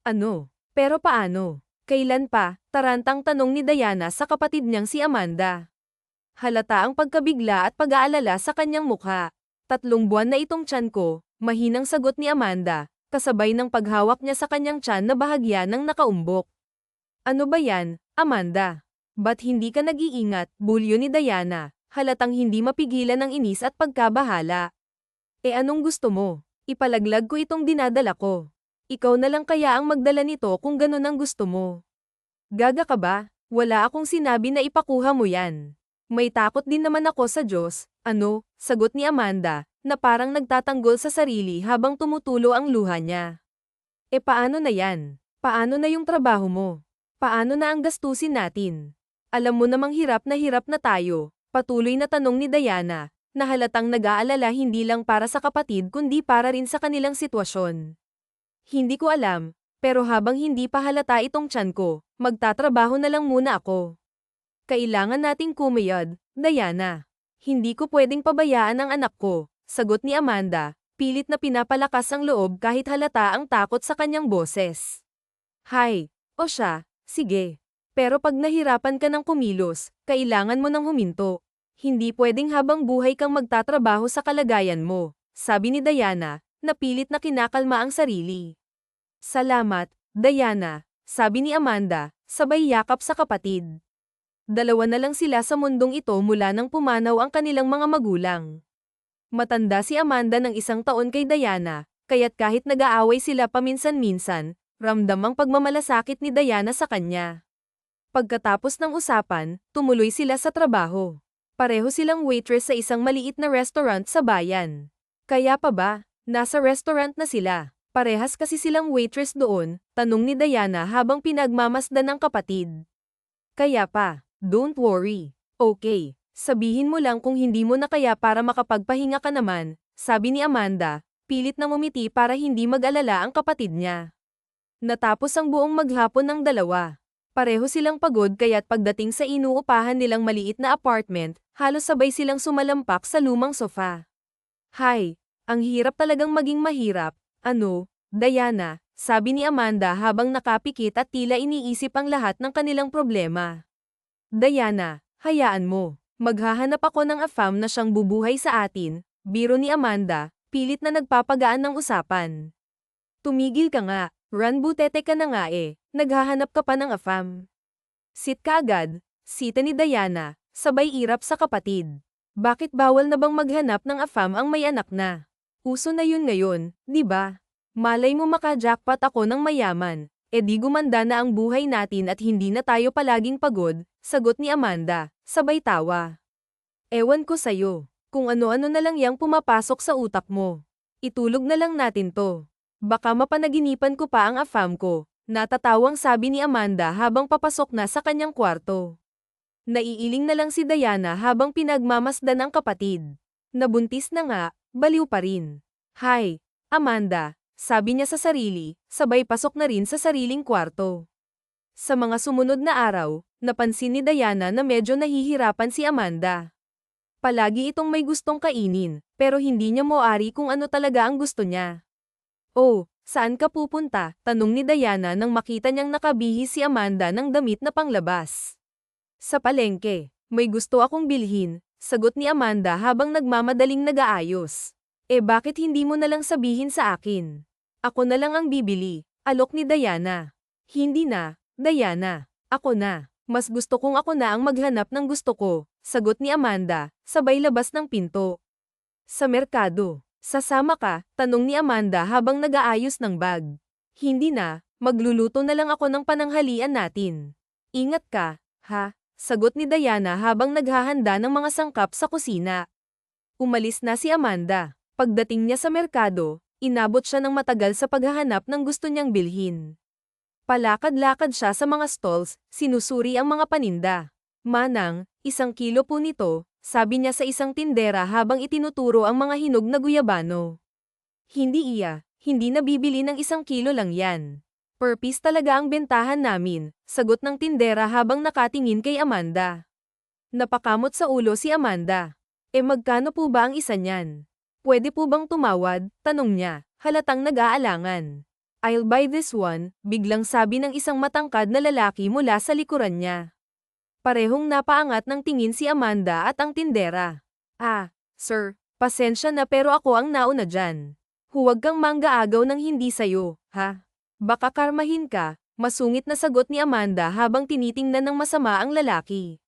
Ano? Pero paano? Kailan pa? Tarantang tanong ni Diana sa kapatid niyang si Amanda. Halata ang pagkabigla at pag-aalala sa kanyang mukha. 3 buwan na itong tiyan ko, mahinang sagot ni Amanda, kasabay ng paghawak niya sa kanyang tiyan na bahagya ng nakaumbok. Ano ba yan, Amanda? Ba't hindi ka nag-iingat? Bulyo ni Diana, halatang hindi mapigilan ng inis at pagkabahala. Anong gusto mo? Ipalaglag ko itong dinadala ko. Ikaw na lang kaya ang magdala nito kung ganun ang gusto mo. Gaga ka ba? Wala akong sinabi na ipakuha mo yan. May takot din naman ako sa Diyos, ano, sagot ni Amanda, na parang nagtatanggol sa sarili habang tumutulo ang luha niya. Paano na yan? Paano na yung trabaho mo? Paano na ang gastusin natin? Alam mo namang hirap na tayo, patuloy na tanong ni Diana, na halatang nag-aalala hindi lang para sa kapatid kundi para rin sa kanilang sitwasyon. Hindi ko alam, pero habang hindi pa halata itong tiyan ko, magtatrabaho na lang muna ako. Kailangan nating kumayod, Diana. Hindi ko pwedeng pabayaan ang anak ko, sagot ni Amanda, pilit na pinapalakas ang loob kahit halata ang takot sa kanyang boses. Hay, o siya, sige. Pero pag nahirapan ka ng kumilos, kailangan mo nang huminto. Hindi pwedeng habang buhay kang magtatrabaho sa kalagayan mo, sabi ni Diana, na pilit na kinakalma ang sarili. Salamat, Diana, sabi ni Amanda, sabay yakap sa kapatid. Dalawa na lang sila sa mundong ito mula nang pumanaw ang kanilang mga magulang. Matanda si Amanda ng 1 taon kay Diana, kaya't kahit nag-aaway sila paminsan-minsan, ramdam ang pagmamalasakit ni Diana sa kanya. Pagkatapos ng usapan, tumuloy sila sa trabaho. Pareho silang waitress sa isang maliit na restaurant sa bayan. Kaya pa ba, nasa restaurant na sila? Parehas kasi silang waitress doon, tanong ni Diana habang pinagmamasdan ng kapatid. Kaya pa, don't worry. Okay, sabihin mo lang kung hindi mo na kaya para makapagpahinga ka naman, sabi ni Amanda, pilit na ngumiti para hindi mag-alala ang kapatid niya. Natapos ang buong maghapon ng dalawa. Pareho silang pagod kaya't pagdating sa inuupahan nilang maliit na apartment, halos sabay silang sumalampak sa lumang sofa. Hay, ang hirap talagang maging mahirap, ano, Diana, sabi ni Amanda habang nakapikit at tila iniisip ang lahat ng kanilang problema. Diana, hayaan mo, maghahanap ako ng afam na siyang bubuhay sa atin, biro ni Amanda, pilit na nagpapagaan ng usapan. Tumigil ka nga, ranbutete ka na nga naghahanap ka pa ng afam. Sit ka agad, sita ni Diana, sabay irap sa kapatid. Bakit bawal na bang maghanap ng afam ang may anak na? Uso na yun ngayon, di ba? Malay mo maka-jackpot ako ng mayaman, di gumanda na ang buhay natin at hindi na tayo palaging pagod, sagot ni Amanda, sabay tawa. Ewan ko sayo, kung ano-ano na lang yang pumapasok sa utak mo. Itulog na lang natin to. Baka mapanaginipan ko pa ang afam ko, natatawang sabi ni Amanda habang papasok na sa kanyang kwarto. Naiiling na lang si Diana habang pinagmamasdan ang kapatid. Nabuntis na nga, baliw pa rin. Hay, Amanda, sabi niya sa sarili, sabay pasok na rin sa sariling kwarto. Sa mga sumunod na araw, napansin ni Diana na medyo nahihirapan si Amanda. Palagi itong may gustong kainin, pero hindi niya moari kung ano talaga ang gusto niya. Oh, saan ka pupunta? Tanong ni Diana nang makita niyang nakabihis si Amanda ng damit na panglabas. Sa palengke, may gusto akong bilhin, sagot ni Amanda habang nagmamadaling nag-aayos. Bakit hindi mo na lang sabihin sa akin? Ako na lang ang bibili, alok ni Diana. Hindi na, Diana, ako na. Mas gusto kong ako na ang maghanap ng gusto ko, sagot ni Amanda, sabay labas ng pinto. Sa merkado. Sasama ka? Tanong ni Amanda habang nag-aayos ng bag. Hindi na, magluluto na lang ako ng pananghalian natin. Ingat ka, ha? Sagot ni Diana habang naghahanda ng mga sangkap sa kusina. Umalis na si Amanda. Pagdating niya sa merkado, inabot siya ng matagal sa paghahanap ng gusto niyang bilhin. Palakad-lakad siya sa mga stalls, sinusuri ang mga paninda. Manang, 1 kilo po nito, sabi niya sa isang tindera habang itinuturo ang mga hinog na guyabano. Hindi nabibili ng 1 kilo lang yan. Per piece talaga ang bentahan namin, sagot ng tindera habang nakatingin kay Amanda. Napakamot sa ulo si Amanda. Magkano po ba ang isa niyan? Pwede po bang tumawad? Tanong niya, halatang nag-aalangan. I'll buy this one, biglang sabi ng isang matangkad na lalaki mula sa likuran niya. Parehong napaangat ng tingin si Amanda at ang tindera. Ah, sir, pasensya na pero ako ang nauna dyan. Huwag kang manggaagaw ng hindi sayo, ha? Baka karmahin ka, masungit na sagot ni Amanda habang tinitingnan ng masama ang lalaki.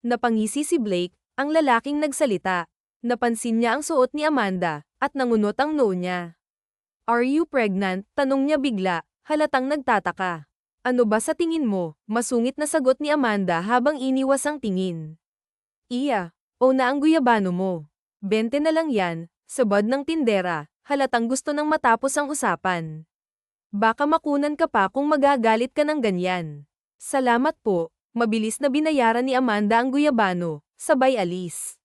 Napangisi si Blake, ang lalaking nagsalita. Napansin niya ang suot ni Amanda, at nangunot ang noo niya. Are you pregnant? Tanong niya bigla, halatang nagtataka. Ano ba sa tingin mo? Masungit na sagot ni Amanda habang iniwas ang tingin. Iya, o na ang guyabano mo. 20 na lang yan, sabad ng tindera, halatang gusto nang matapos ang usapan. Baka makunan ka pa kung magagalit ka ng ganyan. Salamat po, mabilis na binayaran ni Amanda ang guyabano, sabay alis.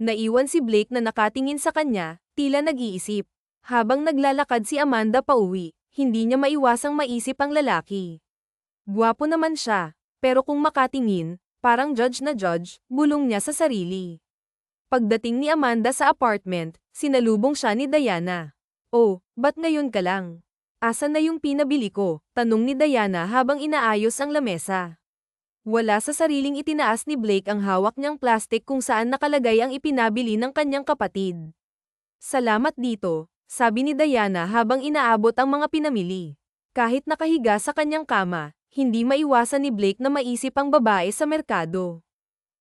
Naiwan si Blake na nakatingin sa kanya, tila nag-iisip. Habang naglalakad si Amanda pauwi, hindi niya maiwasang maisip ang lalaki. Gwapo naman siya, pero kung makatingin, parang judge na judge, bulong niya sa sarili. Pagdating ni Amanda sa apartment, sinalubong siya ni Diana. Oh, ba't ngayon ka lang? Asan na yung pinabili ko? Tanong ni Diana habang inaayos ang lamesa. Wala sa sariling itinaas ni Blake ang hawak niyang plastic kung saan nakalagay ang ipinabili ng kanyang kapatid. Salamat dito, sabi ni Diana habang inaabot ang mga pinamili. Kahit nakahiga sa kanyang kama, hindi maiwasan ni Blake na maisip ang babae sa merkado.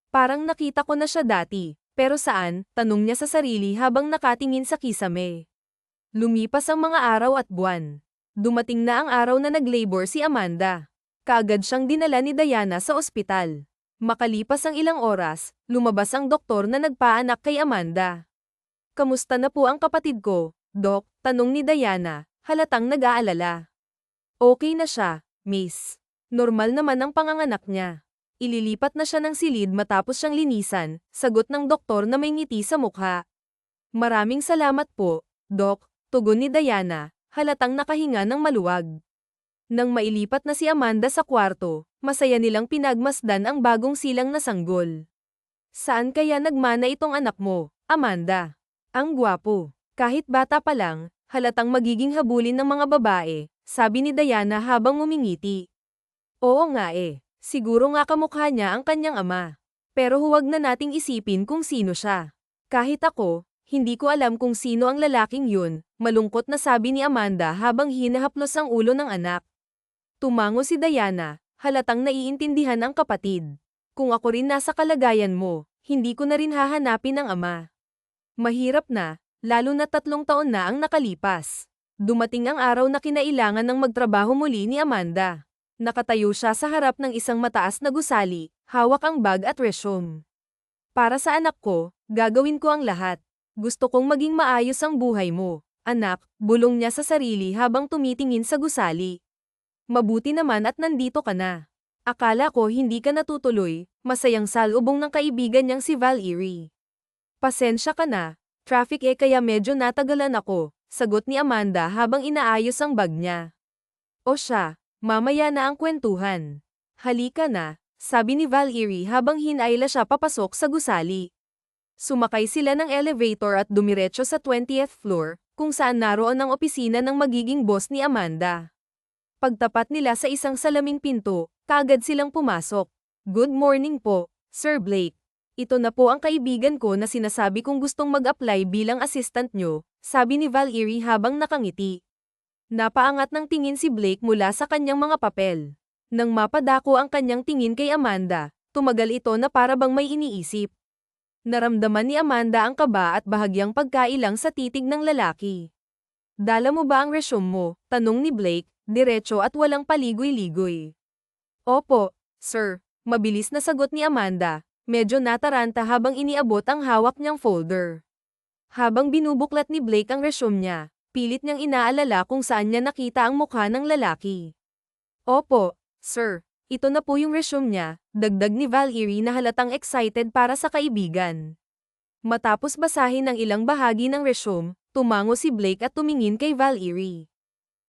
Parang nakita ko na siya dati, pero saan? Tanong niya sa sarili habang nakatingin sa kisame. Lumipas ang mga araw at buwan. Dumating na ang araw na nag-labor si Amanda. Kaagad siyang dinala ni Diana sa ospital. Makalipas ang ilang oras, lumabas ang doktor na nagpaanak kay Amanda. Kamusta na po ang kapatid ko, Dok? Tanong ni Diana, halatang nag-aalala. Okay na siya, Miss. Normal naman ang panganganak niya. Ililipat na siya ng silid matapos siyang linisan, sagot ng doktor na may ngiti sa mukha. Maraming salamat po, Dok, tugon ni Diana, halatang nakahinga ng maluwag. Nang mailipat na si Amanda sa kwarto, masaya nilang pinagmasdan ang bagong silang na sanggol. Saan kaya nagmana itong anak mo, Amanda? Ang gwapo. Kahit bata pa lang, halatang magiging habulin ng mga babae, sabi ni Diana habang ngumingiti. Oo nga siguro nga kamukha niya ang kanyang ama. Pero huwag na nating isipin kung sino siya. Kahit ako, hindi ko alam kung sino ang lalaking yun, malungkot na sabi ni Amanda habang hinahaplos ang ulo ng anak. Tumango si Diana, halatang naiintindihan ang kapatid. Kung ako rin nasa kalagayan mo, hindi ko na rin hahanapin ang ama. Mahirap na, lalo na 3 taon na ang nakalipas. Dumating ang araw na kinailangan ng magtrabaho muli ni Amanda. Nakatayo siya sa harap ng isang mataas na gusali, hawak ang bag at resume. Para sa anak ko, gagawin ko ang lahat. Gusto kong maging maayos ang buhay mo, anak, bulong niya sa sarili habang tumitingin sa gusali. Mabuti naman at nandito ka na. Akala ko hindi ka natutuloy, masayang salubong ng kaibigan niyang si Valerie. Pasensya ka na, traffic kaya medyo natagalan ako, sagot ni Amanda habang inaayos ang bag niya. O siya, mamaya na ang kwentuhan. Halika na, sabi ni Valerie habang hinayla siya papasok sa gusali. Sumakay sila ng elevator at dumiretso sa 20th floor, kung saan naroon ang opisina ng magiging boss ni Amanda. Pagtapat nila sa isang salaming pinto, kaagad silang pumasok. Good morning po, Sir Blake. Ito na po ang kaibigan ko na sinasabi kong gustong mag-apply bilang assistant nyo, sabi ni Valerie habang nakangiti. Napaangat ng tingin si Blake mula sa kanyang mga papel. Nang mapadako ang kanyang tingin kay Amanda, tumagal ito na para bang may iniisip. Naramdaman ni Amanda ang kaba at bahagyang pagkailang sa titig ng lalaki. Dala mo ba ang resume mo? Tanong ni Blake, diretso at walang paligoy-ligoy. Opo, sir, mabilis na sagot ni Amanda, medyo nataranta habang iniabot ang hawak niyang folder. Habang binubuklat ni Blake ang resume niya, pilit niyang inaalala kung saan niya nakita ang mukha ng lalaki. Opo, sir, ito na po yung resume niya, dagdag ni Valerie na halatang excited para sa kaibigan. Matapos basahin ang ilang bahagi ng resume, tumango si Blake at tumingin kay Valerie.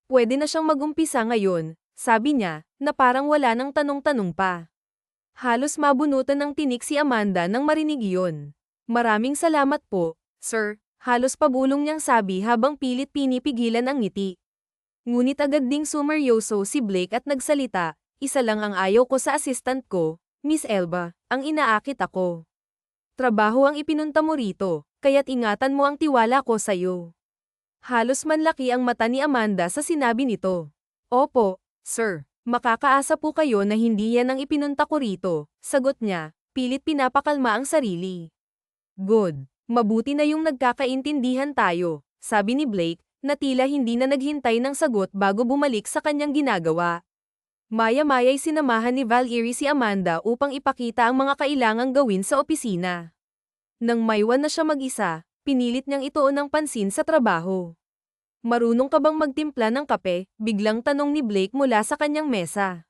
Pwede na siyang mag-umpisa ngayon, sabi niya, na parang wala nang tanong-tanong pa. Halos mabunutan ng tinik si Amanda nang marinig iyon. Maraming salamat po, sir, halos pabulong niyang sabi habang pilit pinipigilan ang ngiti. Ngunit agad ding sumeryoso si Blake at nagsalita, isa lang ang ayaw ko sa assistant ko, Miss Elba, ang inaakit ako. Trabaho ang ipinunta mo rito, kaya't ingatan mo ang tiwala ko sa'yo. Halos manlaki ang mata ni Amanda sa sinabi nito. Opo, sir. Makakaasa po kayo na hindi yan ang ipinunta ko rito, sagot niya, pilit pinapakalma ang sarili. Good. Mabuti na yung nagkakaintindihan tayo, sabi ni Blake, na tila hindi na naghintay ng sagot bago bumalik sa kanyang ginagawa. Maya-maya'y sinamahan ni Valerie si Amanda upang ipakita ang mga kailangang gawin sa opisina. Nang maiwan na siya mag-isa, pinilit niyang ituon ang pansin sa trabaho. Marunong ka bang magtimpla ng kape? Biglang tanong ni Blake mula sa kanyang mesa.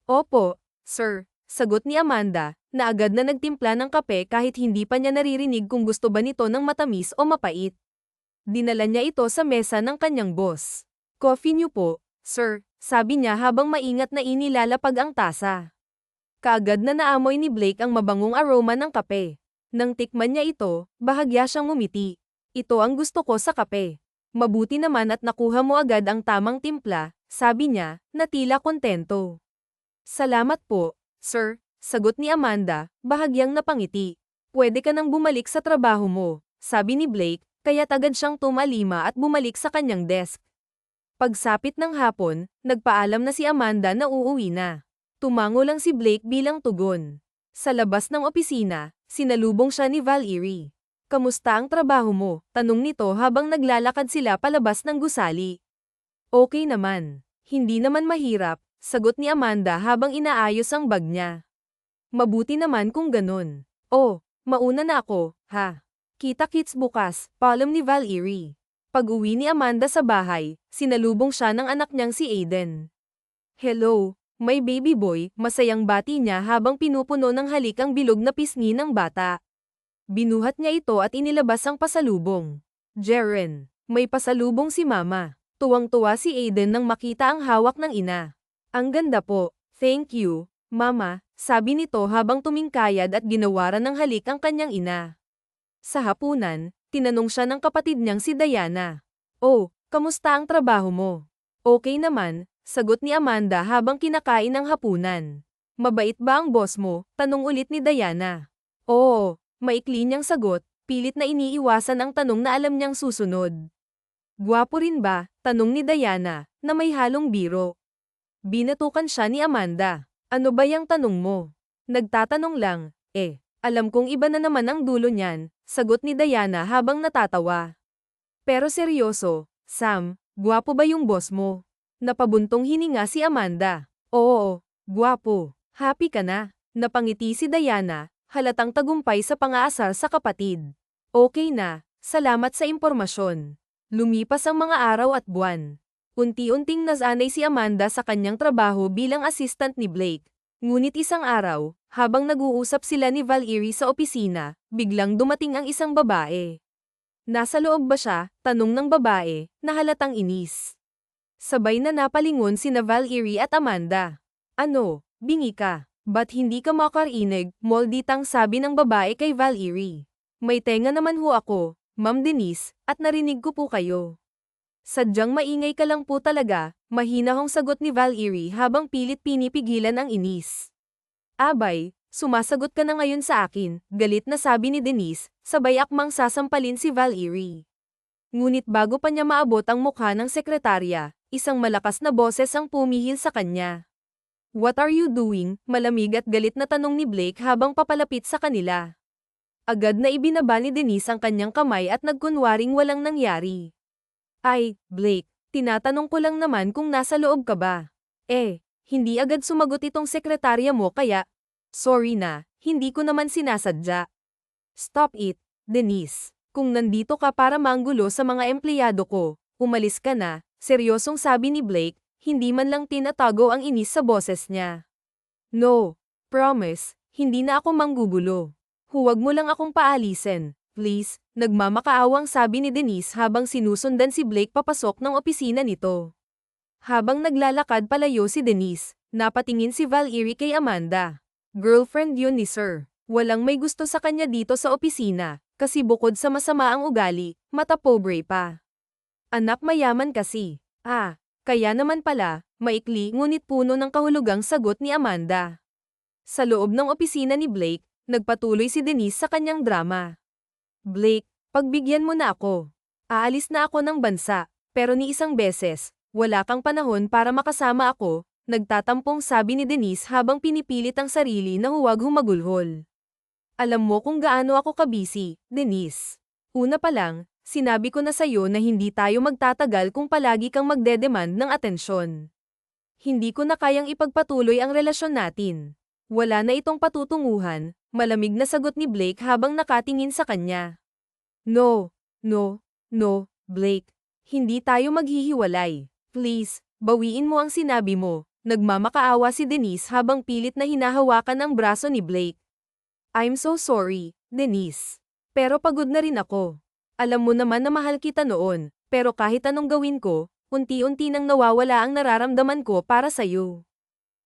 Opo, sir, sagot ni Amanda, na agad na nagtimpla ng kape kahit hindi pa niya naririnig kung gusto ba nito ng matamis o mapait. Dinala niya ito sa mesa ng kanyang boss. Coffee niyo po, sir, sabi niya habang maingat na inilalapag ang tasa. Kaagad na naamoy ni Blake ang mabangong aroma ng kape. Nang tikman niya ito, bahagya siyang ngumiti. Ito ang gusto ko sa kape. Mabuti naman at nakuha mo agad ang tamang timpla, sabi niya, na tila kontento. Salamat po, sir, sagot ni Amanda, bahagyang napangiti. Pwede ka nang bumalik sa trabaho mo, sabi ni Blake, kaya agad siyang tumalima at bumalik sa kanyang desk. Pagsapit ng hapon, nagpaalam na si Amanda na uuwi na. Tumango lang si Blake bilang tugon. Sa labas ng opisina, sinalubong siya ni Valerie. Kamusta ang trabaho mo? Tanong nito habang naglalakad sila palabas ng gusali. Okay naman. Hindi naman mahirap, sagot ni Amanda habang inaayos ang bag niya. Mabuti naman kung ganun. Oh, mauna na ako, ha? Kita-kits bukas, paalam ni Valerie. Pag-uwi ni Amanda sa bahay, sinalubong siya ng anak niyang si Aiden. Hello, my baby boy, masayang bati niya habang pinupuno ng halik ang bilog na pisngi ng bata. Binuhat niya ito at inilabas ang pasalubong. Jeren, may pasalubong si Mama. Tuwang-tuwa si Aiden nang makita ang hawak ng ina. Ang ganda po, thank you, Mama, sabi nito habang tumingkayad at ginawaran ng halik ang kanyang ina. Sa hapunan, tinanong siya ng kapatid niyang si Diana. Oh, kamusta ang trabaho mo? Okay naman, sagot ni Amanda habang kinakain ang hapunan. Mabait ba ang boss mo? Tanong ulit ni Diana. Oo. Maikli niyang sagot, pilit na iniiwasan ang tanong na alam niyang susunod. Gwapo rin ba? Tanong ni Diana, na may halong biro. Binatukan siya ni Amanda. Ano ba yung tanong mo? Nagtatanong lang, alam kong iba na naman ang dulo niyan, sagot ni Diana habang natatawa. Pero seryoso, Sam, gwapo ba yung boss mo? Napabuntong hininga si Amanda. Oo, gwapo. Happy ka na? Napangiti si Diana. Halatang tagumpay sa pang-aasar sa kapatid. Okay na, salamat sa impormasyon. Lumipas ang mga araw at buwan. Unti-unting nasanay si Amanda sa kanyang trabaho bilang assistant ni Blake. Ngunit isang araw, habang nag-uusap sila ni Valerie sa opisina, biglang dumating ang isang babae. Nasa loob ba siya? Tanong ng babae, na halatang inis. Sabay na napalingon sina Valerie at Amanda. Ano, bingi ka? Ba't hindi ka makarinig? Molditang sabi ng babae kay Valerie. May tenga naman ho ako, Ma'am Denise, at narinig ko po kayo. Sadyang maingay ka lang po talaga, mahinahong sagot ni Valerie habang pilit pinipigilan ang inis. Abay, sumasagot ka na ngayon sa akin, galit na sabi ni Denise, sabay akmang sasampalin si Valerie. Ngunit bago pa niya maabot ang mukha ng sekretarya, isang malakas na boses ang pumihil sa kanya. What are you doing? Malamig at galit na tanong ni Blake habang papalapit sa kanila. Agad na ibinaba ni Denise ang kanyang kamay at nagkunwaring walang nangyari. Ay, Blake, tinatanong ko lang naman kung nasa loob ka ba. Hindi agad sumagot itong sekretarya mo kaya, sorry na, hindi ko naman sinasadya. Stop it, Denise. Kung nandito ka para manggulo sa mga empleyado ko, umalis ka na, seryosong sabi ni Blake. Hindi man lang tinatago ang inis sa boses niya. No, promise, hindi na ako manggugulo. Huwag mo lang akong paalisin, please, nagmamakaawang sabi ni Denise habang sinusundan si Blake papasok ng opisina nito. Habang naglalakad palayo si Denise, napatingin si Valerie kay Amanda. Girlfriend yun ni Sir. Walang may gusto sa kanya dito sa opisina, kasi bukod sa masama ang ugali, mata pobre pa. Anak mayaman kasi. Kaya naman pala, maikli ngunit puno ng kahulugang sagot ni Amanda. Sa loob ng opisina ni Blake, nagpatuloy si Denise sa kanyang drama. Blake, pagbigyan mo na ako. Aalis na ako ng bansa, pero ni isang beses, wala kang panahon para makasama ako, nagtatampong sabi ni Denise habang pinipilit ang sarili na huwag humagulhol. Alam mo kung gaano ako kabisi, Denise. Una pa lang, sinabi ko na sa'yo na hindi tayo magtatagal kung palagi kang magdedemand ng atensyon. Hindi ko na kayang ipagpatuloy ang relasyon natin. Wala na itong patutunguhan, malamig na sagot ni Blake habang nakatingin sa kanya. No, Blake. Hindi tayo maghihiwalay. Please, bawiin mo ang sinabi mo. Nagmamakaawa si Denise habang pilit na hinahawakan ang braso ni Blake. I'm so sorry, Denise. Pero pagod na rin ako. Alam mo naman na mahal kita noon, pero kahit anong gawin ko, unti-unti nang nawawala ang nararamdaman ko para sa'yo.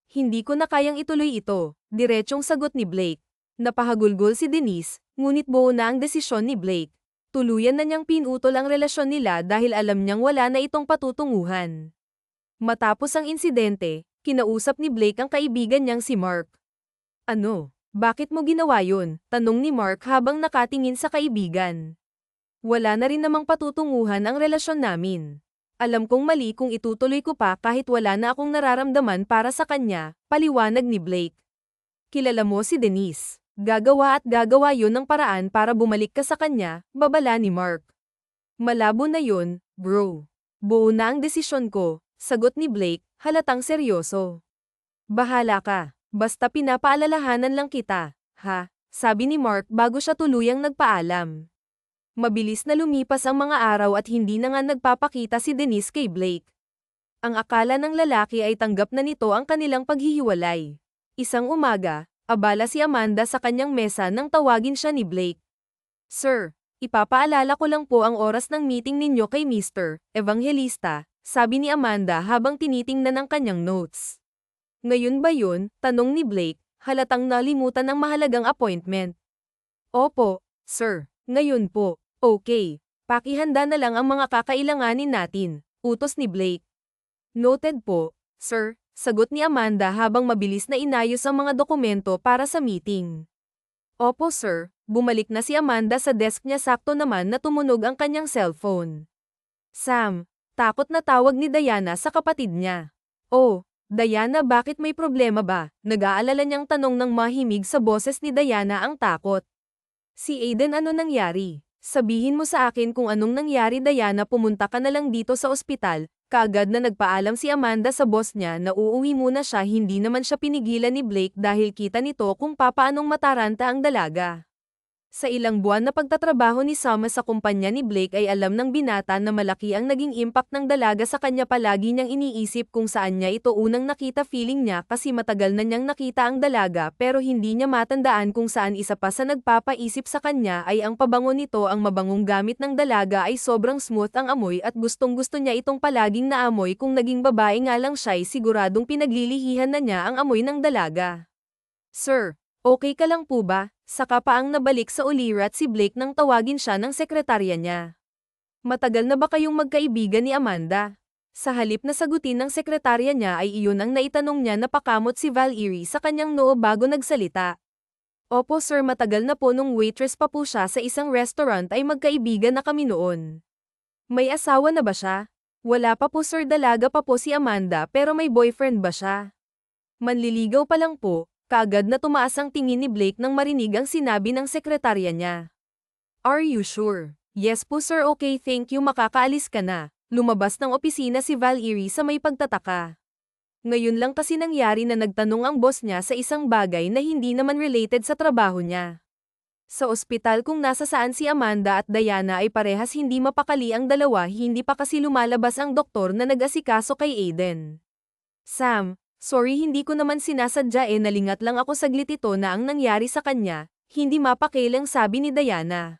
Hindi ko na kayang ituloy ito, diretsong sagot ni Blake. Napahagulgol si Denise, ngunit buo na ang desisyon ni Blake. Tuluyan na niyang pinutol ang relasyon nila dahil alam niyang wala na itong patutunguhan. Matapos ang insidente, kinausap ni Blake ang kaibigan niyang si Mark. Ano? Bakit mo ginawa yun? Tanong ni Mark habang nakatingin sa kaibigan. Wala na rin namang patutunguhan ang relasyon namin. Alam kong mali kung itutuloy ko pa kahit wala na akong nararamdaman para sa kanya, paliwanag ni Blake. Kilala mo si Denise. Gagawa at gagawa yun ng paraan para bumalik ka sa kanya, babala ni Mark. Malabo na yun, bro. Buo na ang desisyon ko, sagot ni Blake, halatang seryoso. Bahala ka, basta pinapaalalahanan lang kita, ha? Sabi ni Mark bago siya tuluyang nagpaalam. Mabilis na lumipas ang mga araw at hindi na nga nagpapakita si Denise kay Blake. Ang akala ng lalaki ay tanggap na nito ang kanilang paghihiwalay. Isang umaga, abala si Amanda sa kanyang mesa nang tawagin siya ni Blake. Sir, ipapaalala ko lang po ang oras ng meeting ninyo kay Mr. Evangelista, sabi ni Amanda habang tinitingnan ang kanyang notes. Ngayon ba yun? Tanong ni Blake, halatang nalimutan ang mahalagang appointment. Opo, sir, ngayon po. Okay, pakihanda na lang ang mga kakailanganin natin, utos ni Blake. Noted po, sir, sagot ni Amanda habang mabilis na inayos ang mga dokumento para sa meeting. Opo sir, bumalik na si Amanda sa desk niya sakto naman na tumunog ang kanyang cellphone. Sam, takot na tawag ni Diana sa kapatid niya. Oh, Diana bakit may problema ba? Nag-aalala niyang tanong ng mahimig sa boses ni Diana ang takot. Si Aiden ano nangyari? Sabihin mo sa akin kung anong nangyari Diana pumunta ka na lang dito sa ospital, kaagad na nagpaalam si Amanda sa boss niya na uuwi muna siya hindi naman siya pinigilan ni Blake dahil kita nito kung papaanong mataranta ang dalaga. Sa ilang buwan na pagtatrabaho ni Sam sa kumpanya ni Blake ay alam ng binata na malaki ang naging impact ng dalaga sa kanya palagi niyang iniisip kung saan niya ito unang nakita feeling niya kasi matagal na niyang nakita ang dalaga pero hindi niya matandaan kung saan isa pa sa nagpapaisip sa kanya ay ang pabango nito ang mabangong gamit ng dalaga ay sobrang smooth ang amoy at gustong gusto niya itong palaging naamoy kung naging babae nga lang siya ay siguradong pinaglilihihan na niya ang amoy ng dalaga. Sir, okay ka lang po ba? Saka pa ang nabalik sa ulirat si Blake nang tawagin siya ng sekretarya niya. Matagal na ba kayong magkaibigan ni Amanda? Sa halip na sagutin ng sekretarya niya ay iyon ang naitanong niya na pakamot si Valerie sa kanyang noo bago nagsalita. Opo sir matagal na po nung waitress pa po siya sa isang restaurant ay magkaibigan na kami noon. May asawa na ba siya? Wala pa po sir dalaga pa po si Amanda pero may boyfriend ba siya? Manliligaw pa lang po. Kaagad na tumaas ang tingin ni Blake nang marinig ang sinabi ng sekretarya niya. Are you sure? Yes po sir okay thank you makakaalis ka na. Lumabas ng opisina si Valerie sa may pagtataka. Ngayon lang kasi nangyari na nagtanong ang boss niya sa isang bagay na hindi naman related sa trabaho niya. Sa ospital kung nasa saan si Amanda at Diana ay parehas hindi mapakali ang dalawa hindi pa kasi lumalabas ang doktor na nag-asikaso kay Aiden. Sam, sorry hindi ko naman sinasadya nalingat lang ako saglit ito na ang nangyari sa kanya, hindi mapakilang sabi ni Diana.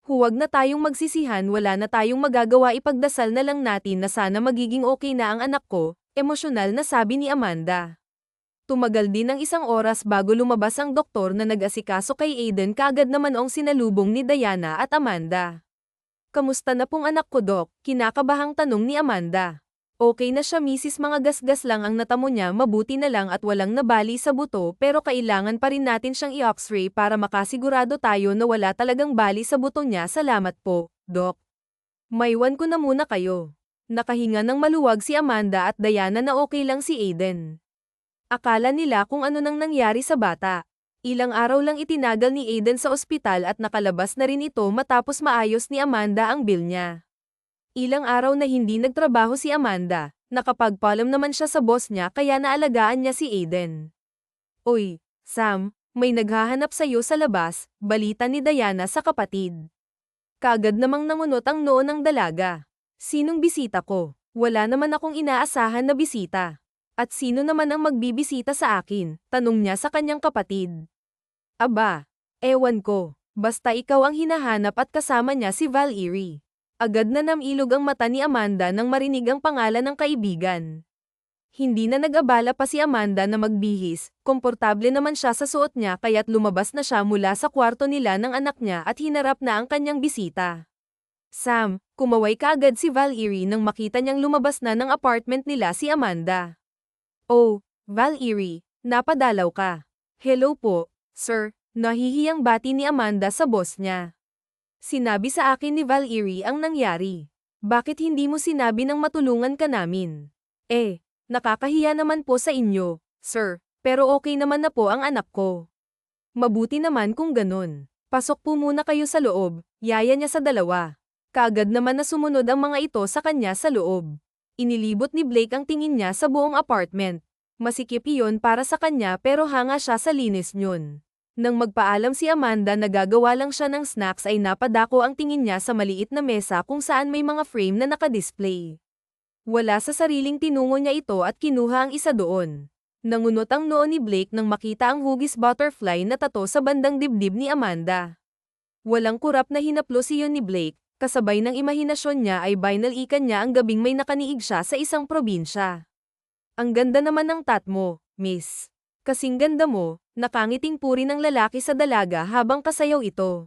Huwag na tayong magsisihan wala na tayong magagawa ipagdasal na lang natin na sana magiging okay na ang anak ko, emosyonal na sabi ni Amanda. Tumagal din ng isang oras bago lumabas ang doktor na nag-asikaso kay Aiden kaagad naman ang sinalubong ni Diana at Amanda. Kamusta na pong anak ko dok? Kinakabahang tanong ni Amanda. Okay na siya misis, mga gasgas lang ang natamo niya, mabuti na lang at walang nabali sa buto, pero kailangan pa rin natin siyang i-x-ray para makasigurado tayo na wala talagang bali sa buto niya. Salamat po, Doc. Maiwan ko na muna kayo. Nakahinga ng maluwag si Amanda at Diana na okay lang si Aiden. Akala nila kung ano nang nangyari sa bata. Ilang araw lang itinagal ni Aiden sa ospital at nakalabas na rin ito matapos maayos ni Amanda ang bill niya. Ilang araw na hindi nagtrabaho si Amanda, nakapagpaalam naman siya sa boss niya kaya naalagaan niya si Aiden. Oy, Sam, may naghahanap sa'yo sa labas, balita ni Diana sa kapatid. Kaagad namang nangunot ang noo ng dalaga. Sinong bisita ko? Wala naman akong inaasahan na bisita. At sino naman ang magbibisita sa akin? Tanong niya sa kanyang kapatid. Aba, ewan ko. Basta ikaw ang hinahanap at kasama niya si Valerie. Agad na namilog ang mata ni Amanda nang marinig ang pangalan ng kaibigan. Hindi na nag-abala pa si Amanda na magbihis, komportable naman siya sa suot niya kaya't lumabas na siya mula sa kwarto nila ng anak niya at hinarap na ang kanyang bisita. Sam, kumaway kaagad si Valerie nang makita niyang lumabas na ng apartment nila si Amanda. Oh, Valerie, napadalaw ka. Hello po, sir, nahihiyang bati ni Amanda sa boss niya. Sinabi sa akin ni Valerie ang nangyari. Bakit hindi mo sinabi nang matulungan ka namin? Nakakahiya naman po sa inyo, sir, pero okay naman na po ang anak ko. Mabuti naman kung ganun. Pasok po muna kayo sa loob, yaya niya sa dalawa. Kaagad naman na sumunod ang mga ito sa kanya sa loob. Inilibot ni Blake ang tingin niya sa buong apartment. Masikip iyon para sa kanya pero hanga siya sa linis niyon. Nang magpaalam si Amanda na gagawa lang siya ng snacks ay napadako ang tingin niya sa maliit na mesa kung saan may mga frame na nakadisplay. Wala sa sariling tinungo niya ito at kinuha ang isa doon. Nangunot ang noo ni Blake nang makita ang hugis butterfly na tato sa bandang dibdib ni Amanda. Walang kurap na hinaplos iyon ni Blake, kasabay ng imahinasyon niya ay binalikan niya ang gabing may nakaniig siya sa isang probinsya. Ang ganda naman ng tat mo, miss. Kasing ganda mo, nakangiting puri ng lalaki sa dalaga habang kasayaw ito.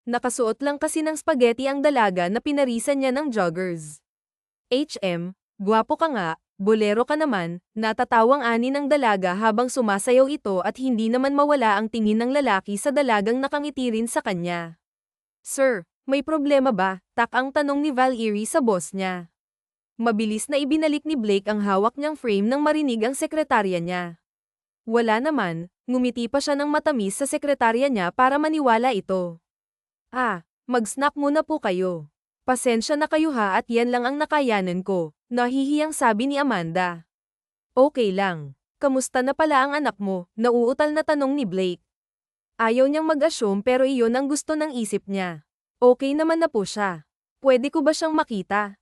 Nakasuot lang kasi ng spaghetti ang dalaga na pinarisan niya ng joggers. Gwapo ka nga, bolero ka naman, natatawang ani ng dalaga habang sumasayaw ito at hindi naman mawala ang tingin ng lalaki sa dalagang nakangiti rin sa kanya. Sir, may problema ba? Ang tanong ni Valerie sa boss niya. Mabilis na ibinalik ni Blake ang hawak niyang frame nang marinig ang sekretarya niya. Wala naman, ngumiti pa siya ng matamis sa sekretarya niya para maniwala ito. Mag-snack muna po kayo. Pasensya na kayo ha at yan lang ang nakayanan ko, nahihiyang sabi ni Amanda. Okay lang. Kamusta na pala ang anak mo? Nauutal na tanong ni Blake. Ayaw niyang mag-assume pero iyon ang gusto ng isip niya. Okay naman na po siya. Pwede ko ba siyang makita?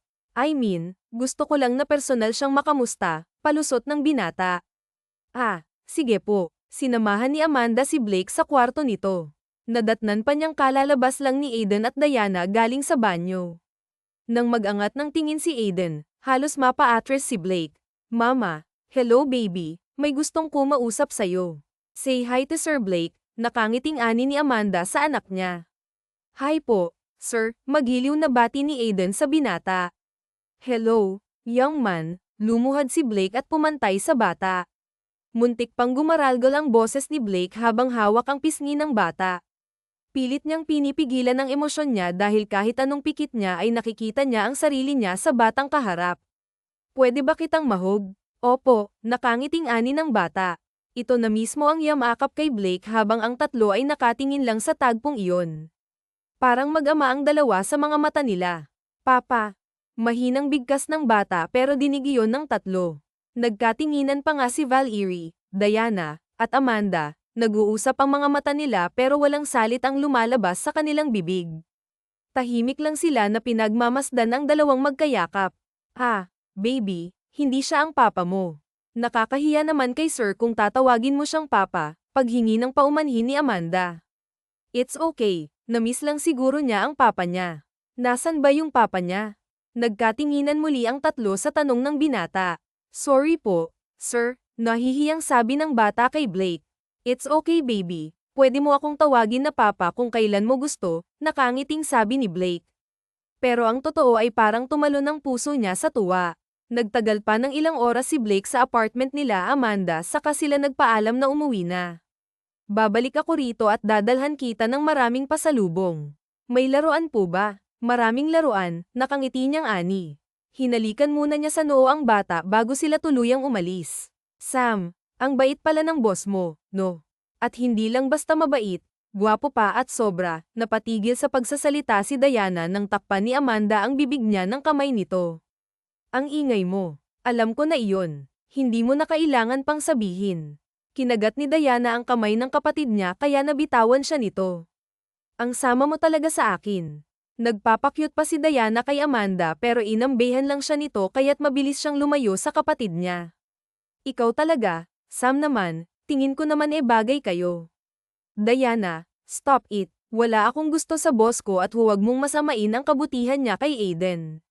Gusto ko lang na personal siyang makamusta, palusot ng binata. Sige po. Sinamahan ni Amanda si Blake sa kwarto nito. Nadatnan pa niyang kalalabas lang ni Aiden at Diana galing sa banyo. Nang mag-angat ng tingin si Aiden, halos mapa-atras si Blake. Mama, hello baby, may gustong kumausap sa'yo. Say hi to Sir Blake, nakangiting ani ni Amanda sa anak niya. Hi po, sir, maghiliw na bati ni Aiden sa binata. Hello, young man, lumuhad si Blake at pumantay sa bata. Muntik pang gumaralgal ang boses ni Blake habang hawak ang pisngi ng bata. Pilit niyang pinipigilan ang emosyon niya dahil kahit anong pikit niya ay nakikita niya ang sarili niya sa batang kaharap. Pwede ba kitang mahog? Opo, nakangiting ani ng bata. Ito na mismo ang yamakap kay Blake habang ang tatlo ay nakatingin lang sa tagpong iyon. Parang mag-ama ang dalawa sa mga mata nila. Papa. Mahinang bigkas ng bata pero dinig iyon ng tatlo. Nagkatinginan pa nga si Valerie, Diana, at Amanda. Nag-uusap ang mga mata nila pero walang salit ang lumalabas sa kanilang bibig. Tahimik lang sila na pinagmamasdan ang dalawang magkayakap. Baby, hindi siya ang papa mo. Nakakahiya naman kay sir kung tatawagin mo siyang papa, paghingi ng paumanhin ni Amanda. It's okay, namiss lang siguro niya ang papa niya. Nasaan ba yung papa niya? Nagkatinginan muli ang tatlo sa tanong ng binata. Sorry po, sir, nahihiyang sabi ng bata kay Blake. It's okay baby, pwede mo akong tawagin na papa kung kailan mo gusto, nakangiting sabi ni Blake. Pero ang totoo ay parang tumalon ang puso niya sa tuwa. Nagtagal pa ng ilang oras si Blake sa apartment nila Amanda saka sila nagpaalam na umuwi na. Babalik ako rito at dadalhan kita ng maraming pasalubong. May laruan po ba? Maraming laruan, nakangiti niyang ani. Hinalikan muna niya sa noo ang bata bago sila tuluyang umalis. Sam, ang bait pala ng boss mo, no? At hindi lang basta mabait, gwapo pa at sobra, napatigil sa pagsasalita si Diana nang takpan ni Amanda ang bibig niya ng kamay nito. Ang ingay mo. Alam ko na iyon. Hindi mo na kailangan pang sabihin. Kinagat ni Diana ang kamay ng kapatid niya kaya nabitawan siya nito. Ang sama mo talaga sa akin. Nagpapakyut pa si Diana kay Amanda pero inambehan lang siya nito kaya't mabilis siyang lumayo sa kapatid niya. Ikaw talaga, Sam naman, tingin ko naman bagay kayo. Diana, stop it. Wala akong gusto sa boss ko at huwag mong masamain ang kabutihan niya kay Aiden.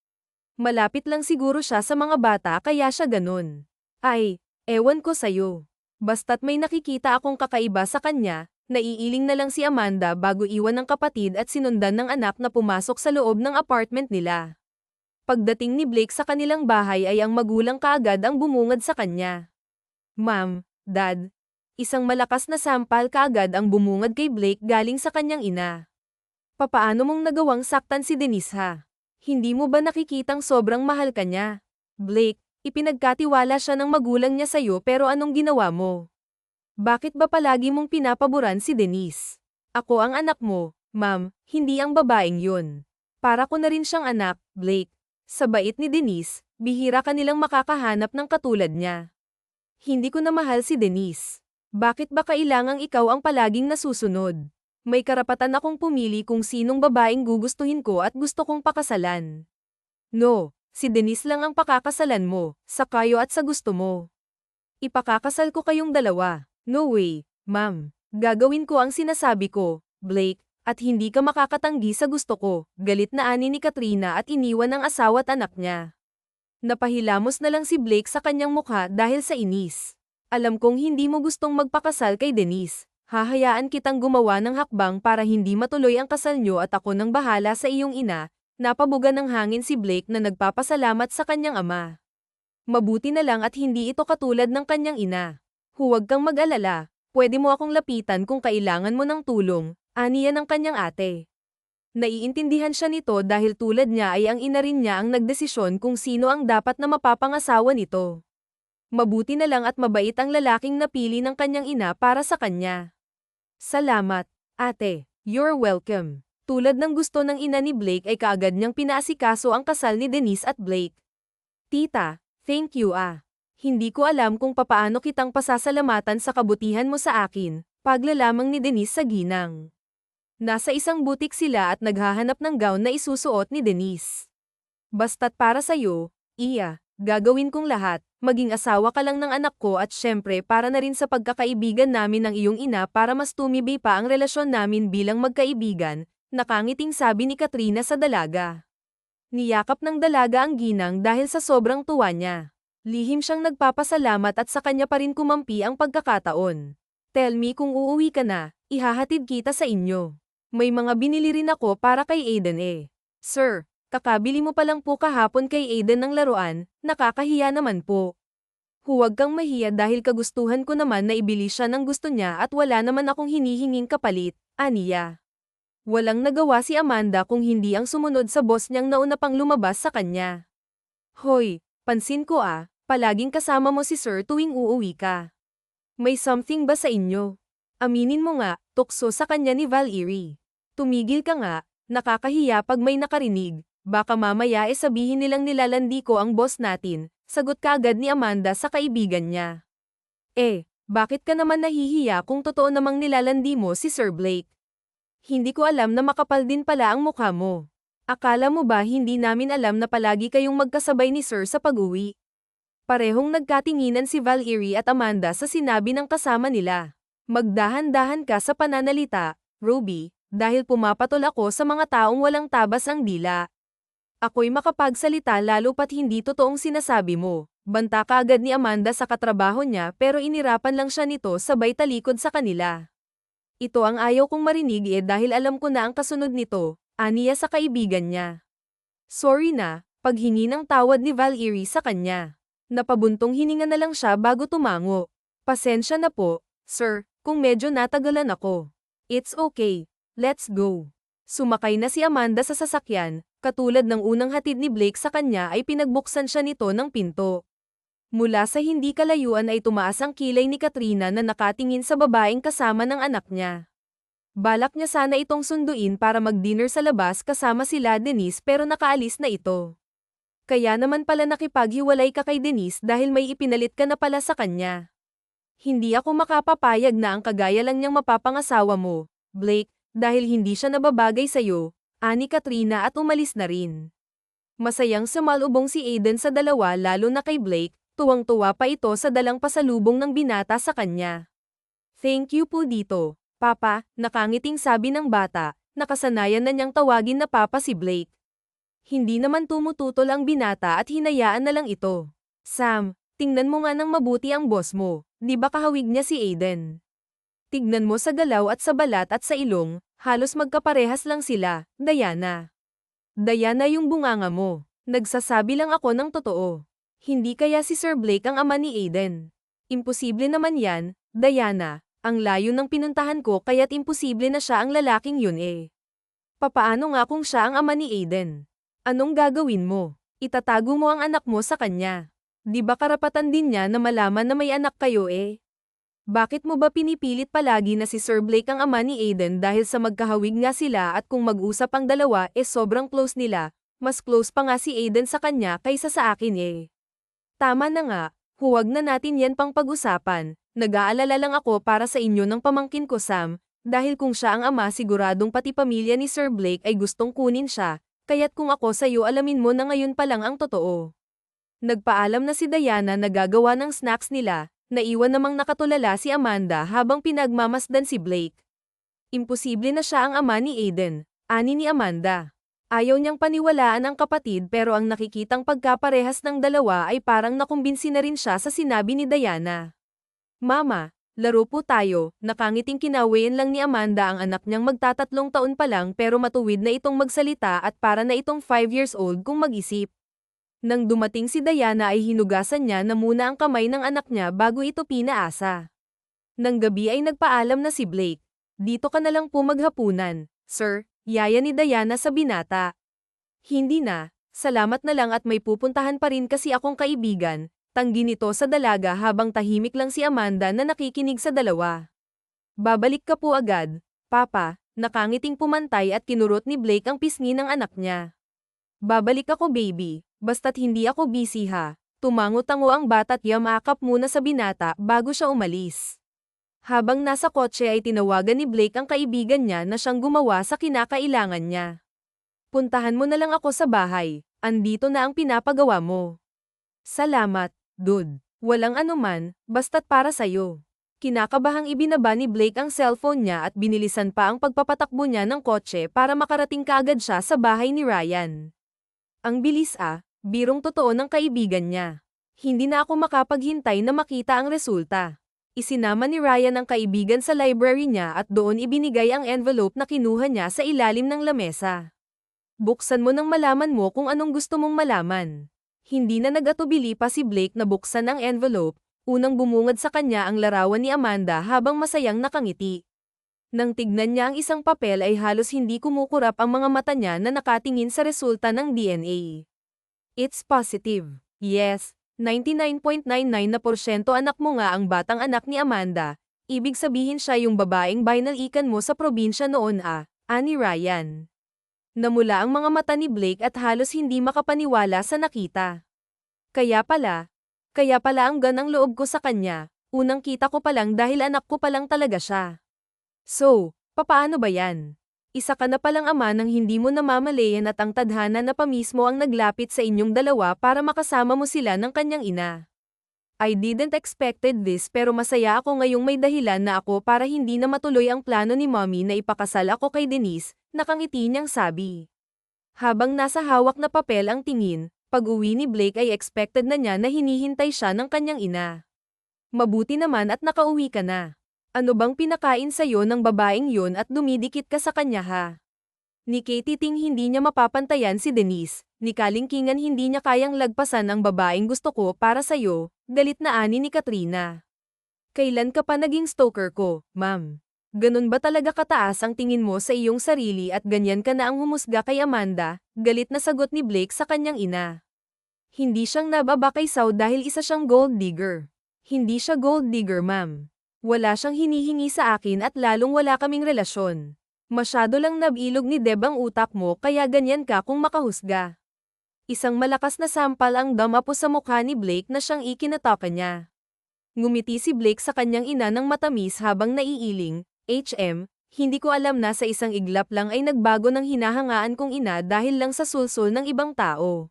Malapit lang siguro siya sa mga bata kaya siya ganun. Ay, ewan ko sa'yo. Basta't may nakikita akong kakaiba sa kanya, naiiling na lang si Amanda bago iwan ng kapatid at sinundan ng anak na pumasok sa loob ng apartment nila. Pagdating ni Blake sa kanilang bahay ay ang magulang kaagad ang bumungad sa kanya. Ma'am, Dad, isang malakas na sampal kaagad ang bumungad kay Blake galing sa kanyang ina. Papaano mong nagawang saktan si Denise ha? Hindi mo ba nakikitang sobrang mahal ka niya? Blake, ipinagkatiwala siya ng magulang niya sa'yo pero anong ginawa mo? Bakit ba palagi mong pinapaboran si Denise? Ako ang anak mo, ma'am, hindi ang babaeng yun. Para ko na rin siyang anak, Blake. Sa bait ni Denise, bihira ka nilang makakahanap ng katulad niya. Hindi ko na mahal si Denise. Bakit ba kailangang ikaw ang palaging nasusunod? May karapatan akong pumili kung sinong babaeng gugustuhin ko at gusto kong pakasalan. No. Si Denise lang ang pakakasalan mo, sa kayo at sa gusto mo. Ipakakasal ko kayong dalawa. No way, ma'am. Gagawin ko ang sinasabi ko, Blake, at hindi ka makakatanggi sa gusto ko. Galit na ani ni Katrina at iniwan ang asawa at anak niya. Napahilamos na lang si Blake sa kanyang mukha dahil sa inis. Alam kong hindi mo gustong magpakasal kay Denise. Hahayaan kitang gumawa ng hakbang para hindi matuloy ang kasal niyo at ako nang bahala sa iyong ina. Napabuga ng hangin si Blake na nagpapasalamat sa kanyang ama. Mabuti na lang at hindi ito katulad ng kanyang ina. Huwag kang mag-alala, pwede mo akong lapitan kung kailangan mo ng tulong, aniya ng kanyang ate. Naiintindihan siya nito dahil tulad niya ay ang ina rin niya ang nagdesisyon kung sino ang dapat na mapapangasawa nito. Mabuti na lang at mabait ang lalaking napili ng kanyang ina para sa kanya. Salamat, ate. You're welcome. Tulad ng gusto ng ina ni Blake ay kaagad niyang pinaasikaso ang kasal ni Denise at Blake. Tita, thank you ah. Hindi ko alam kung papaano kitang pasasalamatan sa kabutihan mo sa akin, paglalamang ni Denise sa ginang. Nasa isang butik sila at naghahanap ng gown na isusuot ni Denise. Basta't para sa'yo, iya, gagawin kong lahat, maging asawa ka lang ng anak ko at syempre para na rin sa pagkakaibigan namin ng iyong ina para mas tumibay pa ang relasyon namin bilang magkaibigan. Nakangiting sabi ni Katrina sa dalaga. Niyakap ng dalaga ang ginang dahil sa sobrang tuwa niya. Lihim siyang nagpapasalamat at sa kanya pa rin kumampi ang pagkakataon. Tell me kung uuwi ka na, ihahatid kita sa inyo. May mga binili rin ako para kay Aiden eh. Sir, kakabili mo pa lang po kahapon kay Aiden ng laruan, nakakahiya naman po. Huwag kang mahiya dahil kagustuhan ko naman na ibili siya ng gusto niya at wala naman akong hinihinging kapalit, aniya. Walang nagawa si Amanda kung hindi ang sumunod sa boss niyang nauna pang lumabas sa kanya. Hoy, pansin ko palaging kasama mo si Sir tuwing uuwi ka. May something ba sa inyo? Aminin mo nga, tukso sa kanya ni Valerie. Tumigil ka nga, nakakahiya pag may nakarinig, baka mamaya sabihin nilang nilalandi ko ang boss natin, sagot kaagad ni Amanda sa kaibigan niya. Bakit ka naman nahihiya kung totoo namang nilalandi mo si Sir Blake? Hindi ko alam na makapal din pala ang mukha mo. Akala mo ba hindi namin alam na palagi kayong magkasabay ni Sir sa pag-uwi? Parehong nagkatinginan si Valerie at Amanda sa sinabi ng kasama nila. Magdahan-dahan ka sa pananalita, Ruby, dahil pumapatol ako sa mga taong walang tabas ang dila. Ako'y makapagsalita lalo pat hindi totoong sinasabi mo. Banta kaagad ni Amanda sa katrabaho niya pero inirapan lang siya nito sabay talikod sa kanila. Ito ang ayaw kong marinig dahil alam ko na ang kasunod nito, aniya sa kaibigan niya. Sorry na, Paghingi ng tawad ni Valerie sa kanya. Napabuntong hininga na lang siya bago tumango. Pasensya na po, sir, kung medyo natagalan ako. It's okay. Let's go. Sumakay na si Amanda sa sasakyan, katulad ng unang hatid ni Blake sa kanya ay pinagbuksan siya nito ng pinto. Mula sa hindi kalayuan ay tumaas ang kilay ni Katrina na nakatingin sa babaeng kasama ng anak niya. Balak niya sana itong sunduin para mag-dinner sa labas kasama sila Denise pero nakaalis na ito. Kaya naman pala nakipaghiwalay ka kay Denise dahil may ipinalit ka na pala sa kanya. Hindi ako makapapayag na ang kagaya lang niyang mapapangasawa mo, Blake, dahil hindi siya nababagay sa'yo, ani Katrina at umalis na rin. Masayang sumalubong si Aiden sa dalawa lalo na kay Blake, tuwang-tuwa pa ito sa dalang pasalubong ng binata sa kanya. Thank you po dito, Papa, nakangiting sabi ng bata, nakasanayan na niyang tawagin na Papa si Blake. Hindi naman tumututol ang binata at hinayaan na lang ito. Sam, tingnan mo nga ng mabuti ang boss mo, di ba kahawig niya si Aiden? Tignan mo sa galaw at sa balat at sa ilong, halos magkaparehas lang sila, Diana. Diana yung bunganga mo. Nagsasabi lang ako ng totoo. Hindi kaya si Sir Blake ang ama ni Aiden? Imposible naman yan, Diana. Ang layo ng pinuntahan ko kaya't imposible na siya ang lalaking yun eh. Papaano nga kung siya ang ama ni Aiden? Anong gagawin mo? Itatago mo ang anak mo sa kanya. Di ba karapatan din niya na malaman na may anak kayo eh? Bakit mo ba pinipilit palagi na si Sir Blake ang ama ni Aiden dahil sa magkahawig nga sila at kung mag-usap ang dalawa sobrang close nila, mas close pa nga si Aiden sa kanya kaysa sa akin eh. Tama na nga, huwag na natin yan pang pag-usapan, nag-aalala lang ako para sa inyo ng pamangkin ko Sam, dahil kung siya ang ama siguradong pati pamilya ni Sir Blake ay gustong kunin siya, kaya't kung ako sa'yo alamin mo na ngayon pa lang ang totoo. Nagpaalam na si Diana na gagawa ng snacks nila. Naiwan namang nakatulala si Amanda habang pinagmamasdan si Blake. Imposible na siya ang ama ni Aiden, ani ni Amanda. Ayaw niyang paniwalaan ang kapatid pero ang nakikitang pagkaparehas ng dalawa ay parang nakumbinsi na rin siya sa sinabi ni Diana. Mama, laro po tayo, nakangiting kinawayan lang ni Amanda ang anak niyang magtatatlong taon pa lang pero matuwid na itong magsalita at para na itong 5 years old kung mag-isip. Nang dumating si Diana ay hinugasan niya na muna ang kamay ng anak niya bago ito pinaasa. Nang gabi ay nagpaalam na si Blake. Dito ka na lang po maghapunan, sir, yaya ni Diana sa binata. Hindi na, salamat na lang at may pupuntahan pa rin kasi akong kaibigan, tanggi nito sa dalaga habang tahimik lang si Amanda na nakikinig sa dalawa. Babalik ka po agad, Papa, nakangiting pumantay at kinurot ni Blake ang pisngi ng anak niya. Babalik ako baby. Basta't hindi ako busy ha. Tumango-tango ang bata't yamakap muna sa binata bago siya umalis. Habang nasa kotse ay tinawagan ni Blake ang kaibigan niya na siyang gumawa sa kinakailangan niya. Puntahan mo na lang ako sa bahay. Andito na ang pinapagawa mo. Salamat, dude. Walang anuman, basta't para sa'yo. Kinakabahang ibinaba ni Blake ang cellphone niya at binilisan pa ang pagpapatakbo niya ng kotse para makarating kaagad siya sa bahay ni Ryan. Ang bilis birong totoo ng kaibigan niya. Hindi na ako makapaghintay na makita ang resulta. Isinama ni Ryan ang kaibigan sa library niya at doon ibinigay ang envelope na kinuha niya sa ilalim ng lamesa. Buksan mo nang malaman mo kung anong gusto mong malaman. Hindi na nag-atubili pa si Blake na buksan ang envelope, unang bumungad sa kanya ang larawan ni Amanda habang masayang nakangiti. Nang tignan niya ang isang papel ay halos hindi kumukurap ang mga mata niya na nakatingin sa resulta ng DNA. It's positive. Yes, 99.99% anak mo nga ang batang anak ni Amanda. Ibig sabihin siya yung babaeng binalikan mo sa probinsya noon ani Ryan. Namula ang mga mata ni Blake at halos hindi makapaniwala sa nakita. Kaya pala ang ganang loob ko sa kanya, unang kita ko pa lang dahil anak ko pa lang talaga siya. So, papaano ba yan? Isa ka na palang ama nang hindi mo namamalayan at ang tadhana na pa mismo ang naglapit sa inyong dalawa para makasama mo sila ng kanyang ina. I didn't expected this pero masaya ako ngayong may dahilan na ako para hindi na matuloy ang plano ni mommy na ipakasal ako kay Denise, nakangiti niyang sabi. Habang nasa hawak na papel ang tingin, pag-uwi ni Blake ay expected na niya na hinihintay siya ng kanyang ina. Mabuti naman at nakauwi ka na. Ano bang pinakain sa'yo ng babaeng yun at dumidikit ka sa kanya ha? Ni Katie Ting hindi niya mapapantayan si Denise, ni Kalingkingan hindi niya kayang lagpasan ang babaeng gusto ko para sa'yo, galit na ani ni Katrina. Kailan ka pa naging stalker ko, ma'am? Ganun ba talaga kataas ang tingin mo sa iyong sarili at ganyan ka na ang humusga kay Amanda? Galit na sagot ni Blake sa kanyang ina. Hindi siyang nababa kay Sao dahil isa siyang gold digger. Hindi siya gold digger, ma'am. Wala siyang hinihingi sa akin at lalong wala kaming relasyon. Masyado lang nabilog ni Deb ang utak mo kaya ganyan ka kung makahusga. Isang malakas na sampal ang damapo sa mukha ni Blake na siyang ikinataka niya. Ngumiti si Blake sa kanyang ina ng matamis habang naiiling, hindi ko alam na sa isang iglap lang ay nagbago ng hinahangaan kong ina dahil lang sa sulsul ng ibang tao.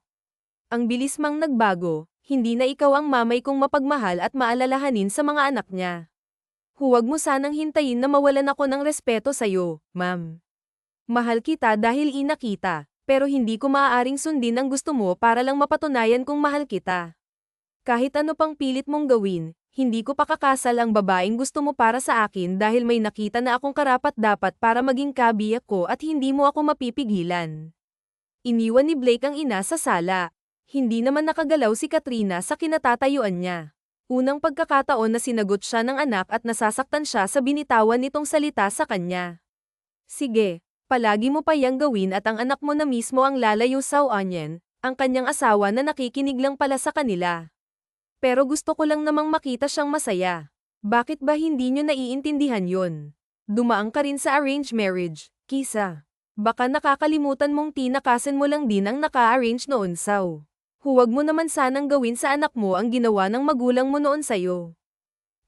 Ang bilis mang nagbago, hindi na ikaw ang mamay kong mapagmahal at maalalahanin sa mga anak niya. Huwag mo sanang hintayin na mawalan ako ng respeto sa'yo, ma'am. Mahal kita dahil ina kita, pero hindi ko maaaring sundin ang gusto mo para lang mapatunayan kong mahal kita. Kahit ano pang pilit mong gawin, hindi ko pakakasal ang babaeng gusto mo para sa akin dahil may nakita na akong karapat-dapat para maging kabiyak ko at hindi mo ako mapipigilan. Iniwan ni Blake ang ina sa sala. Hindi naman nakagalaw si Katrina sa kinatatayuan niya. Unang pagkakataon na sinagot siya ng anak at nasasaktan siya sa binitawan nitong salita sa kanya. Sige, palagi mo pa yang gawin at ang anak mo na mismo ang lalayo sa Onion, ang kanyang asawa na nakikinig lang pala sa kanila. Pero gusto ko lang namang makita siyang masaya. Bakit ba hindi nyo naiintindihan yon? Dumaang ka rin sa arranged marriage, Kisa. Baka nakakalimutan mong tinakasan mo lang din ang naka-arrange noon, Sao. Huwag mo naman sanang gawin sa anak mo ang ginawa ng magulang mo noon sa'yo.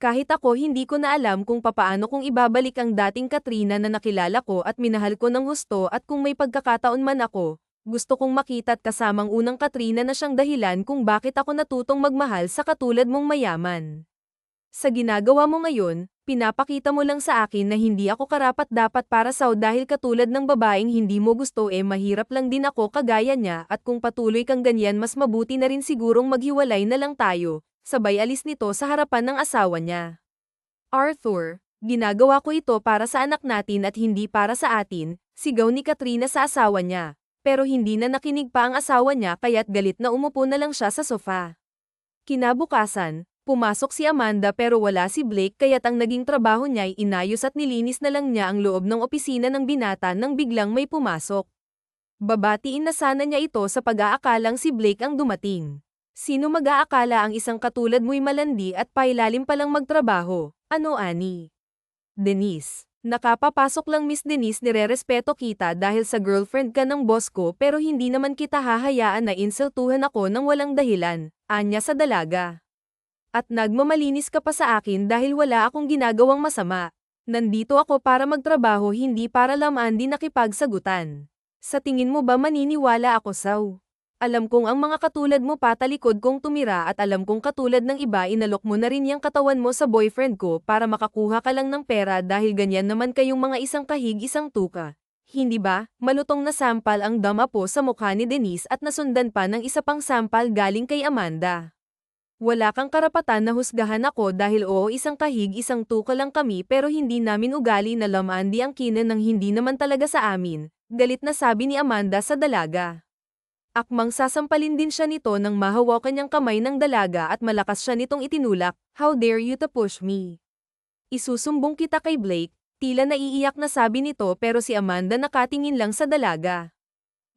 Kahit ako hindi ko na alam kung papaano kong ibabalik ang dating Katrina na nakilala ko at minahal ko ng husto at kung may pagkakataon man ako, gusto kong makita't kasamang unang Katrina na siyang dahilan kung bakit ako natutong magmahal sa katulad mong mayaman. Sa ginagawa mo ngayon, pinapakita mo lang sa akin na hindi ako karapat-dapat para sa'yo dahil katulad ng babaeng hindi mo gusto mahirap lang din ako kagaya niya at kung patuloy kang ganyan mas mabuti na rin sigurong maghiwalay na lang tayo, sabay alis nito sa harapan ng asawa niya. Arthur, ginagawa ko ito para sa anak natin at hindi para sa atin, sigaw ni Katrina sa asawa niya, pero hindi na nakinig pa ang asawa niya kaya't galit na umupo na lang siya sa sofa. Kinabukasan, pumasok si Amanda pero wala si Blake kaya't ang naging trabaho niya ay inayos at nilinis na lang niya ang loob ng opisina ng binata nang biglang may pumasok. Babatiin na sana niya ito sa pag-aakalang si Blake ang dumating. Sino mag-aakala ang isang katulad mo'y malandi at pailalim palang magtrabaho, ano ani? Denise. Nakapapasok lang Miss Denise, nirerespeto kita dahil sa girlfriend ka ng boss ko pero hindi naman kita hahayaan na insultuhan ako ng walang dahilan, anya sa dalaga. At nagmamalinis ka pa sa akin dahil wala akong ginagawang masama. Nandito ako para magtrabaho hindi para laman din nakipagsagutan. Sa tingin mo ba maniniwala ako, Sao? Alam kong ang mga katulad mo patalikod kong tumira at alam kong katulad ng iba inalok mo na rin yung katawan mo sa boyfriend ko para makakuha ka lang ng pera dahil ganyan naman kayong mga isang kahig isang tuka. Hindi ba? Malutong na sampal ang damapo sa mukha ni Denise at nasundan pa ng isa pang sampal galing kay Amanda. Wala kang karapatan na husgahan ako dahil oo isang kahig isang tuka lang kami pero hindi namin ugali na lamandi ang kinan ng hindi naman talaga sa amin, galit na sabi ni Amanda sa dalaga. Akmang sasampalin din siya nito nang mahawakan niyang kamay ng dalaga at malakas siya nitong itinulak, how dare you to push me? Isusumbong kita kay Blake, tila naiiyak na sabi nito pero si Amanda nakatingin lang sa dalaga.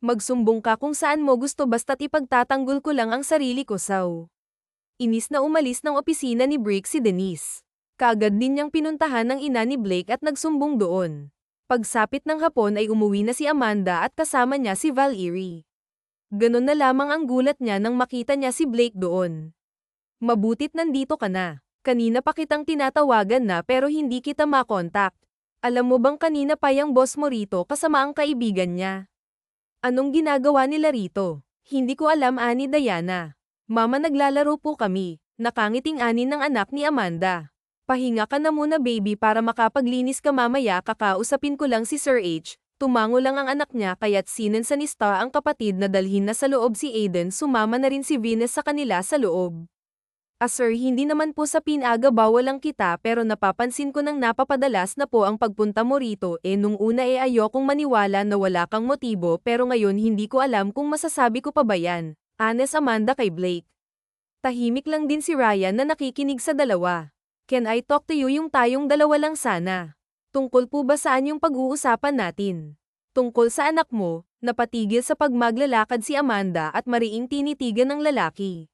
Magsumbong ka kung saan mo gusto basta't ipagtatanggol ko lang ang sarili ko, Sao. Inis na umalis ng opisina ni Brick si Denise. Kaagad din niyang pinuntahan ng ina ni Blake at nagsumbong doon. Pagsapit ng hapon ay umuwi na si Amanda at kasama niya si Valerie. Ganon na lamang ang gulat niya nang makita niya si Blake doon. Mabutit nandito ka na. Kanina pa kitang tinatawagan na pero hindi kita makontak. Alam mo bang kanina pa yung boss mo rito kasama ang kaibigan niya? Anong ginagawa nila rito? Hindi ko alam ani Diana. Mama naglalaro po kami, nakangiting ani ng anak ni Amanda. Pahinga ka na muna baby para makapaglinis ka mamaya kakausapin ko lang si Sir H. Tumango lang ang anak niya kaya't sinensa ni Star ang kapatid na dalhin na sa loob si Aiden sumama na rin si Venus sa kanila sa loob. Sir, hindi naman po sa pinag-bawal lang kita pero napapansin ko nang napapadalas na po ang pagpunta mo rito nung una ayokong maniwala na wala kang motibo pero ngayon hindi ko alam kung masasabi ko pa ba yan. Honest Amanda kay Blake. Tahimik lang din si Ryan na nakikinig sa dalawa. Can I talk to you yung tayong dalawa lang sana? Tungkol po ba saan yung pag-uusapan natin? Tungkol sa anak mo, napatigil sa pagmaglalakad si Amanda at mariing tinitigan ng lalaki.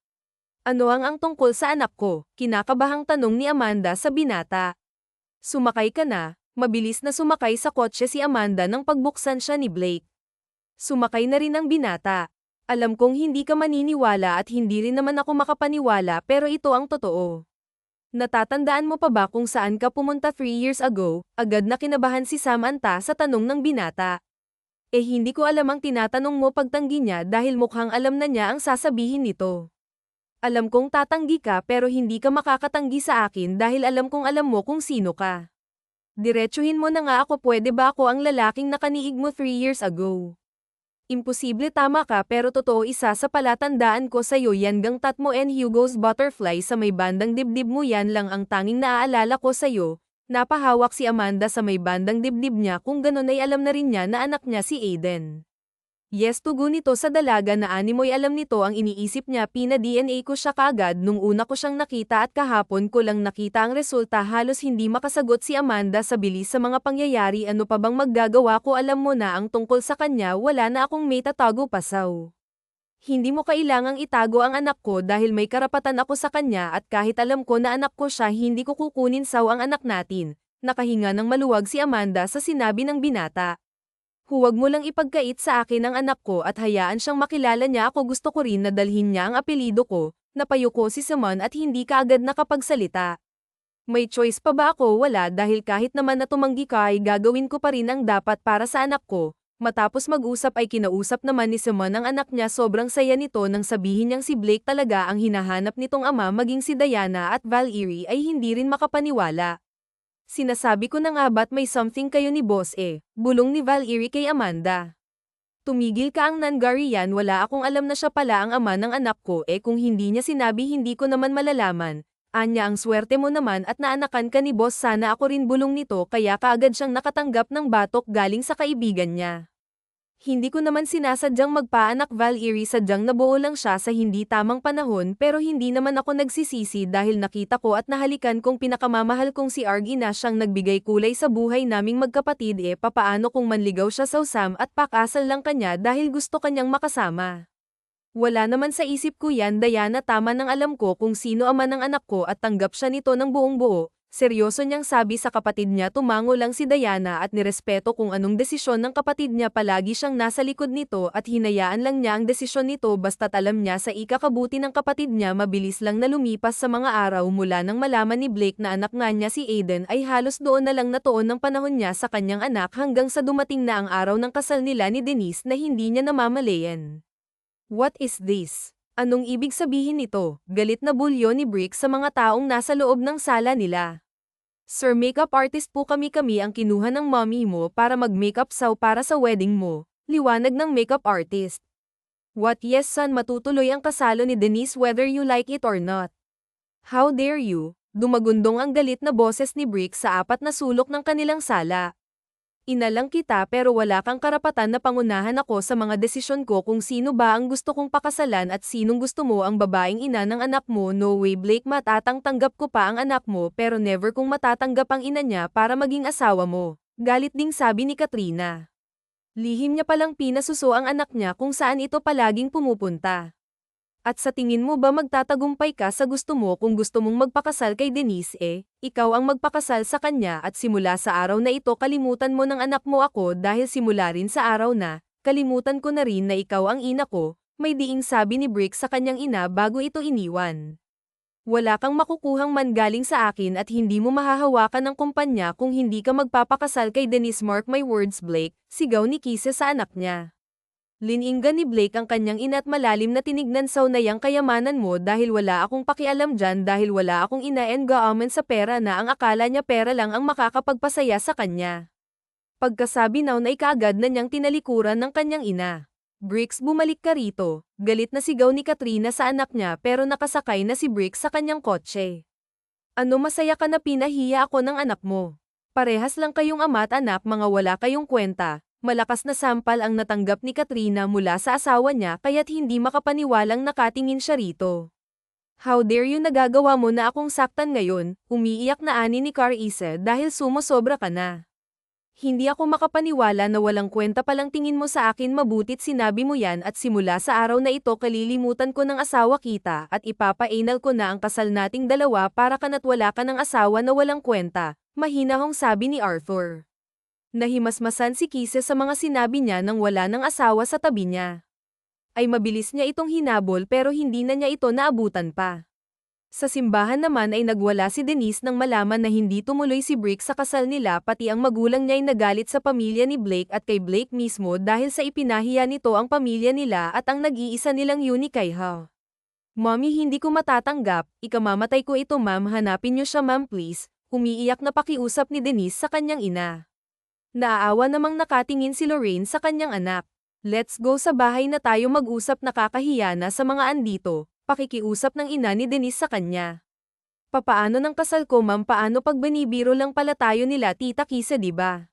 Ano ang tungkol sa anak ko? Kinakabahang tanong ni Amanda sa binata. Sumakay ka na, mabilis na sumakay sa kotse si Amanda nang pagbuksan siya ni Blake. Sumakay na rin ang binata. Alam kong hindi ka maniniwala at hindi rin naman ako makapaniwala pero ito ang totoo. Natatandaan mo pa ba kung saan ka pumunta 3 years ago? Agad na kinabahan si Samantha sa tanong ng binata. Hindi ko alam ang tinatanong mo pagtanggi niya dahil mukhang alam na niya ang sasabihin nito. Alam kong tatanggi ka pero hindi ka makakatanggi sa akin dahil alam kong alam mo kung sino ka. Diretsuhin mo na nga ako, pwede ba ako ang lalaking nakaniig mo 3 years ago? Imposible, tama ka pero totoo, isa sa palatandaan ko sa'yo yan gang tat mo and Hugo's butterfly sa may bandang dibdib mo, yan lang ang tanging naaalala ko sa'yo. Napahawak si Amanda sa may bandang dibdib niya, kung ganon ay alam na rin niya na anak niya si Aiden. Yes, tugon nito sa dalaga na animoy alam nito ang iniisip niya. Pina-DNA ko siya kaagad nung una ko siyang nakita at kahapon ko lang nakita ang resulta. Halos hindi makasagot si Amanda sa bilis sa mga pangyayari. Ano pa bang maggagawa ko, alam mo na ang tungkol sa kanya, wala na akong may tatago pa saw. Hindi mo kailangang itago ang anak ko dahil may karapatan ako sa kanya at kahit alam ko na anak ko siya hindi ko kukunin saw ang anak natin. Nakahinga ng maluwag si Amanda sa sinabi ng binata. Huwag mo lang ipagkait sa akin ang anak ko at hayaan siyang makilala niya ako. Gusto ko rin na dalhin niya ang apelido ko. Napayuko si Simon at hindi kaagad nakapagsalita. May choice pa ba ako? Wala, dahil kahit naman na tumanggi ka ay gagawin ko pa rin ang dapat para sa anak ko. Matapos mag-usap ay kinausap naman ni Simon ang anak niya. Sobrang saya nito nang sabihin niyang si Blake talaga ang hinahanap nitong ama, maging si Diana at Valerie ay hindi rin makapaniwala. Sinasabi ko na nga ba't may something kayo ni boss bulong ni Valerie kay Amanda. Tumigil ka ang Nangarian, wala akong alam na siya pala ang ama ng anak ko, kung hindi niya sinabi hindi ko naman malalaman. Anya, ang swerte mo naman at naanakan ka ni boss, sana ako rin, bulong nito kaya kaagad siyang nakatanggap ng batok galing sa kaibigan niya. Hindi ko naman sinasadyang magpaanak, Valerie, sadyang nabuo lang siya sa hindi tamang panahon, pero hindi naman ako nagsisisi dahil nakita ko at nahalikan kong pinakamamahal kong si Argy na siyang nagbigay kulay sa buhay naming magkapatid. Papaano kung manligaw siya sa Sam at pakasal lang kanya dahil gusto kanyang makasama? Wala naman sa isip ko yan, Diana, tama nang alam ko kung sino ama ng anak ko at tanggap siya nito ng buong buo. Seryoso niyang sabi sa kapatid niya. Tumango lang si Diana at nirespeto kung anong desisyon ng kapatid niya. Palagi siyang nasa likod nito at hinayaan lang niya ang desisyon nito basta't alam niya sa ikakabuti ng kapatid niya. Mabilis lang na lumipas sa mga araw mula nang malaman ni Blake na anak nga niya si Aiden, ay halos doon na lang natuon ng panahon niya sa kanyang anak hanggang sa dumating na ang araw ng kasal nila ni Denise na hindi niya namamalayan. What is this? Anong ibig sabihin nito? Galit na bulyo ni Brick sa mga taong nasa loob ng sala nila. Sir, makeup artist po kami ang kinuha ng mommy mo para mag-makeup saw para sa wedding mo. Liwanag ng makeup artist. What? Yes son, matutuloy ang kasalo ni Denise whether you like it or not. How dare you? Dumagundong ang galit na boses ni Brick sa apat na sulok ng kanilang sala. Ina lang kita pero wala kang karapatan na pangunahan ako sa mga desisyon ko kung sino ba ang gusto kong pakasalan at sinong gusto mo, ang babaeng ina ng anak mo. No way Blake, matatang tanggap ko pa ang anak mo pero never kong matatanggap ang ina niya para maging asawa mo. Galit ding sabi ni Katrina. Lihim niya palang pinasuso ang anak niya kung saan ito palaging pumupunta. At sa tingin mo ba magtatagumpay ka sa gusto mo kung gusto mong magpakasal kay Denise? Ikaw ang magpakasal sa kanya at simula sa araw na ito kalimutan mo ng anak mo ako dahil simula rin sa araw na, kalimutan ko na rin na ikaw ang ina ko, may diing sabi ni Brick sa kanyang ina bago ito iniwan. Wala kang makukuhang mangaling sa akin at hindi mo mahahawakan ng kumpanya kung hindi ka magpapakasal kay Denise, mark my words Blake, sigaw ni Kise sa anak niya. Lininggan ni Blake ang kanyang ina at malalim na tinignan, saw na yang kayamanan mo dahil wala akong pakialam dyan dahil wala akong ina and gaaman sa pera na ang akala niya pera lang ang makakapagpasaya sa kanya. Pagkasabi naw na kaagad na niyang tinalikuran ng kanyang ina. Bricks, bumalik ka rito. Galit na sigaw ni Katrina sa anak niya pero nakasakay na si Bricks sa kanyang kotse. Ano, masaya ka na pinahiya ako ng anak mo? Parehas lang kayong ama at anak, mga wala kayong kwenta. Malakas na sampal ang natanggap ni Katrina mula sa asawa niya kaya't hindi makapaniwalang nakatingin siya rito. How dare you, nagagawa mo na akong saktan ngayon, umiiyak na ani ni Carissa dahil sumosobra ka na. Hindi ako makapaniwala na walang kwenta palang tingin mo sa akin, mabutit sinabi mo yan at simula sa araw na ito kalilimutan ko ng asawa kita at ipapa-anal ko na ang kasal nating dalawa para kana't wala ka ng asawa na walang kwenta, mahinahong sabi ni Arthur. Nahimasmasan si Kisa sa mga sinabi niya nang wala ng asawa sa tabi niya. Ay mabilis niya itong hinabol pero hindi na niya ito naabutan pa. Sa simbahan naman ay nagwala si Denise nang malaman na hindi tumuloy si Bricks sa kasal nila, pati ang magulang niya ay nagalit sa pamilya ni Blake at kay Blake mismo dahil sa ipinahiya nito ang pamilya nila at ang nag-iisa nilang Uni kay Ha. Mommy, hindi ko matatanggap, ikamamatay ko ito ma'am, hanapin niyo siya ma'am please, umiiyak na pakiusap ni Denise sa kanyang ina. Naaawa namang nakatingin si Lorraine sa kanyang anak. Let's go sa bahay na tayo mag-usap, nakakahiya na sa mga andito. Pakikiusap ng ina ni Denise sa kanya. Papaano ng kasal ko ma'am, paano pag binibiro lang pala tayo nila tita Kisa diba?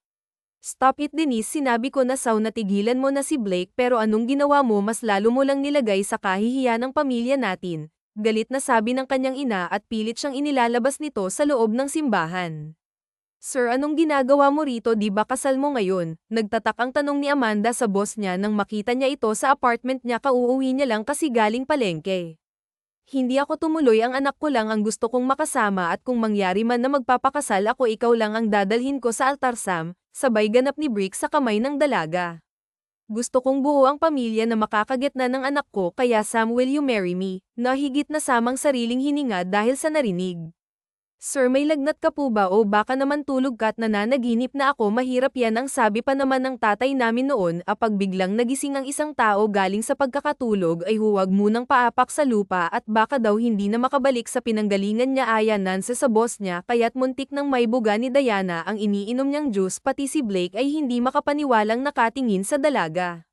Stop it Denise, sinabi ko na natigilan mo na si Blake pero anong ginawa mo, mas lalo mo lang nilagay sa kahihiyan ng pamilya natin. Galit na sabi ng kanyang ina at pilit siyang inilalabas nito sa loob ng simbahan. Sir, anong ginagawa mo rito, di ba kasal mo ngayon? Nagtatak ang tanong ni Amanda sa boss niya nang makita niya ito sa apartment niya, kauuwi niya lang kasi galing palengke. Hindi ako tumuloy, ang anak ko lang ang gusto kong makasama at kung mangyari man na magpapakasal ako, ikaw lang ang dadalhin ko sa altar Sam, sabay ganap ni Bricks sa kamay ng dalaga. Gusto kong buo ang pamilya na makakagitna ng anak ko, kaya Sam, will you marry me? Nahigit na Samang sariling hininga dahil sa narinig. Sir, may lagnat ka po ba o baka naman tulog ka at nananaginip na ako? Mahirap yan ang sabi pa naman ng tatay namin noon, apag biglang nagising ang isang tao galing sa pagkakatulog ay huwag munang paapak sa lupa at baka daw hindi na makabalik sa pinanggalingan niya. Ayan Nancy sa boss niya kaya't muntik nang may buga ni Diana ang iniinom niyang juice, pati si Blake ay hindi makapaniwalang nakatingin sa dalaga.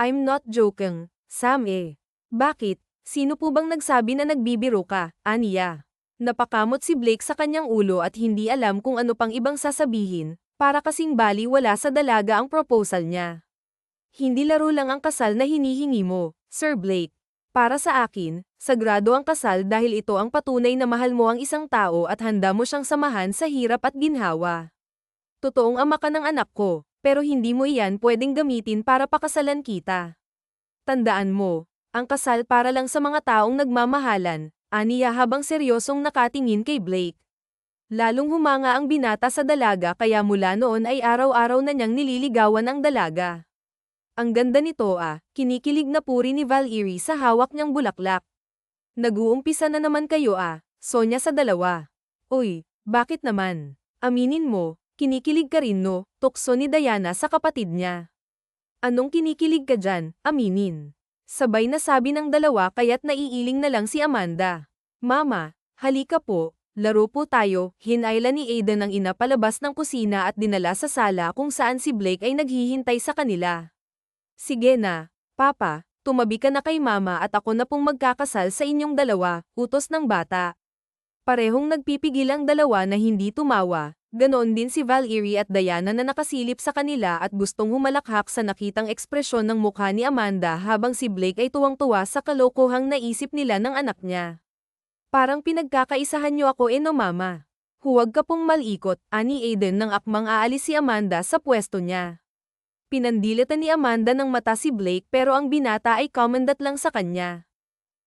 I'm not joking, Sam eh. Bakit? Sino po bang nagsabi na nagbibiro ka, Aniya? Napakamot si Blake sa kanyang ulo at hindi alam kung ano pang ibang sasabihin, para kasing baliwala sa dalaga ang proposal niya. Hindi laro lang ang kasal na hinihingi mo, Sir Blake. Para sa akin, sagrado ang kasal dahil ito ang patunay na mahal mo ang isang tao at handa mo siyang samahan sa hirap at ginhawa. Totoong ama ka ng anak ko, pero hindi mo iyan pwedeng gamitin para pakasalan kita. Tandaan mo, ang kasal para lang sa mga taong nagmamahalan, Aniya habang seryosong nakatingin kay Blake. Lalong humanga ang binata sa dalaga kaya mula noon ay araw-araw na niyang nililigawan ang dalaga. Ang ganda nito kinikilig na puri ni Valerie sa hawak niyang bulaklak. Nag-uumpisa na naman kayo Sonya sa dalawa. Uy, bakit naman? Aminin mo, kinikilig ka rin no, tukso ni Diana sa kapatid niya. Anong kinikilig ka dyan, aminin? Sabay na sabi ng dalawa kaya't naiiling na lang si Amanda. Mama, halika po, laro po tayo, hinayla ni Aiden ang ina palabas ng kusina at dinala sa sala kung saan si Blake ay naghihintay sa kanila. Sige na, Papa, tumabi ka na kay Mama at ako na pong magkakasal sa inyong dalawa, utos ng bata. Parehong nagpipigil ang dalawa na hindi tumawa. Ganoon din si Valerie at Diana na nakasilip sa kanila at gustong humalakhak sa nakitang ekspresyon ng mukha ni Amanda habang si Blake ay tuwang-tuwa sa kalokohang naisip nila ng anak niya. Parang pinagkakaisahan niyo ako no mama. Huwag ka pong malikot, ani Aiden nang akmang aalis si Amanda sa pwesto niya. Pinandilatan ni Amanda ng mata si Blake pero ang binata ay komandat lang sa kanya.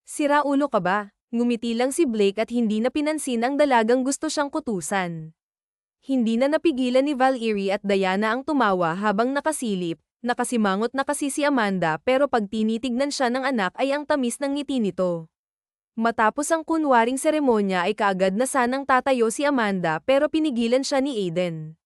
Sira ulo ka ba? Ngumiti lang si Blake at hindi na pinansin ang dalagang gusto siyang kutusan. Hindi na napigilan ni Valerie at Diana ang tumawa habang nakasilip, nakasimangot na kasi si Amanda pero pag tinitignan siya ng anak ay ang tamis ng ngiti nito. Matapos ang kunwaring seremonya ay kaagad na sanang tatayo si Amanda pero pinigilan siya ni Aiden.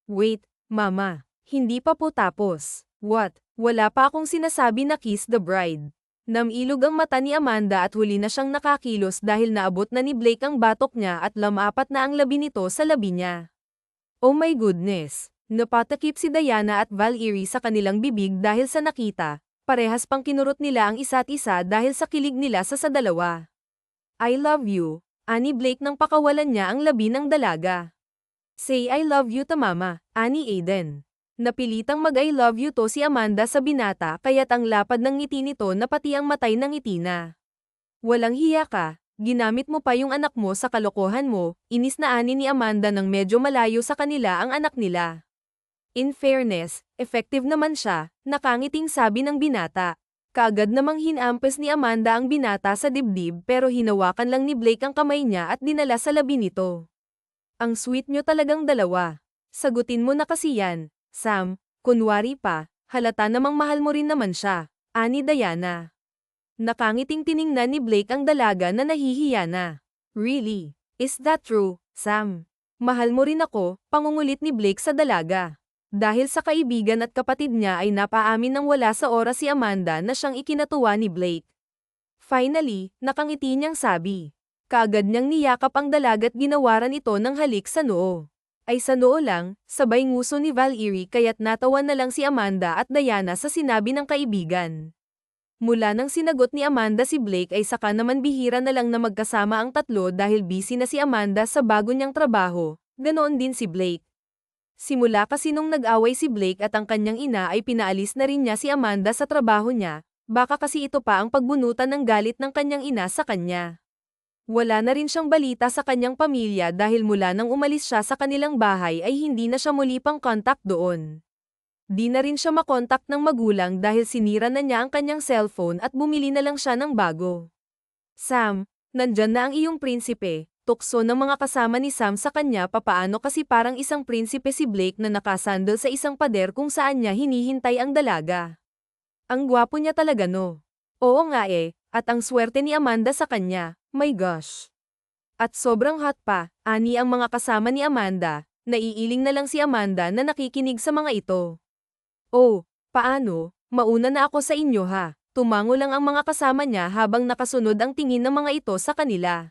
Wait, Mama, hindi pa po tapos. What? Wala pa akong sinasabi na kiss the bride. Namilog ang mata ni Amanda at huli na siyang nakakilos dahil naabot na ni Blake ang batok niya at lamapat na ang labi nito sa labi niya. Oh my goodness! Napatakip si Diana at Valerie sa kanilang bibig dahil sa nakita, Parehas pang kinurot nila ang isa't isa dahil sa kilig nila sa dalawa. I love you, ani Blake nang pakawalan niya ang labi ng dalaga. Say I love you to mama, ani Aiden. Napilitang mag-I love you to si Amanda sa binata kaya't ang lapad ng ngiti nito na pati ang matay ng ngiti na. Walang hiya ka, ginamit mo pa yung anak mo sa kalokohan mo, inis na ani ni Amanda nang medyo malayo sa kanila ang anak nila. In fairness, effective naman siya, nakangiting sabi ng binata. Kaagad namang hinampes ni Amanda ang binata sa dibdib pero hinawakan lang ni Blake ang kamay niya at dinala sa labi nito. Ang sweet nyo talagang dalawa. Sagutin mo na kasi yan, Sam, kunwari pa, halata namang mahal mo rin naman siya, ani Diana. Nakangiting tiningnan ni Blake ang dalaga na nahihiya na. Really? Is that true, Sam? Mahal mo rin ako, pangungulit ni Blake sa dalaga. Dahil sa kaibigan at kapatid niya ay napaamin ng wala sa oras si Amanda na siyang ikinatuwa ni Blake. Finally, nakangiti niyang sabi. Kaagad niyang niyakap ang dalaga at ginawaran ito ng halik sa noo. Ay sa noo lang, sabay nguso ni Valerie kaya't natawan na lang si Amanda at Diana sa sinabi ng kaibigan. Mula nang sinagot ni Amanda si Blake ay saka naman bihira na lang na magkasama ang tatlo dahil busy na si Amanda sa bago niyang trabaho, ganoon din si Blake. Simula kasi nung nag-away si Blake at ang kanyang ina ay pinaalis na rin niya si Amanda sa trabaho niya, baka kasi ito pa ang pagbunutan ng galit ng kanyang ina sa kanya. Wala na rin siyang balita sa kanyang pamilya dahil mula nang umalis siya sa kanilang bahay ay hindi na siya muli pang contact doon. Di na rin siya makontak ng magulang dahil sinira na niya ang kanyang cellphone at bumili na lang siya ng bago. Sam, nandyan na ang iyong prinsipe, tukso ng mga kasama ni Sam sa kanya papaano kasi parang isang prinsipe si Blake na nakasandal sa isang pader kung saan niya hinihintay ang dalaga. Ang gwapo niya talaga no. Oo nga at ang swerte ni Amanda sa kanya. My gosh. At sobrang hot pa, ani ang mga kasama ni Amanda, naiiling na lang si Amanda na nakikinig sa mga ito. Oh, paano, mauna na ako sa inyo ha, tumango lang ang mga kasama niya habang nakasunod ang tingin ng mga ito sa kanila.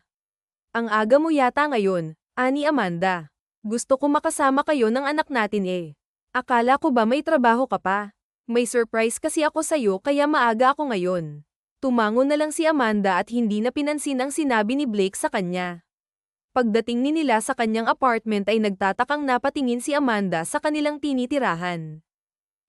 Ang aga mo yata ngayon, ani Amanda. Gusto ko makasama kayo ng anak natin Akala ko ba may trabaho ka pa? May surprise kasi ako sa'yo kaya maaga ako ngayon. Tumango na lang si Amanda at hindi na pinansin ang sinabi ni Blake sa kanya. Pagdating ni nila sa kanyang apartment ay nagtatakang napatingin si Amanda sa kanilang tinitirahan.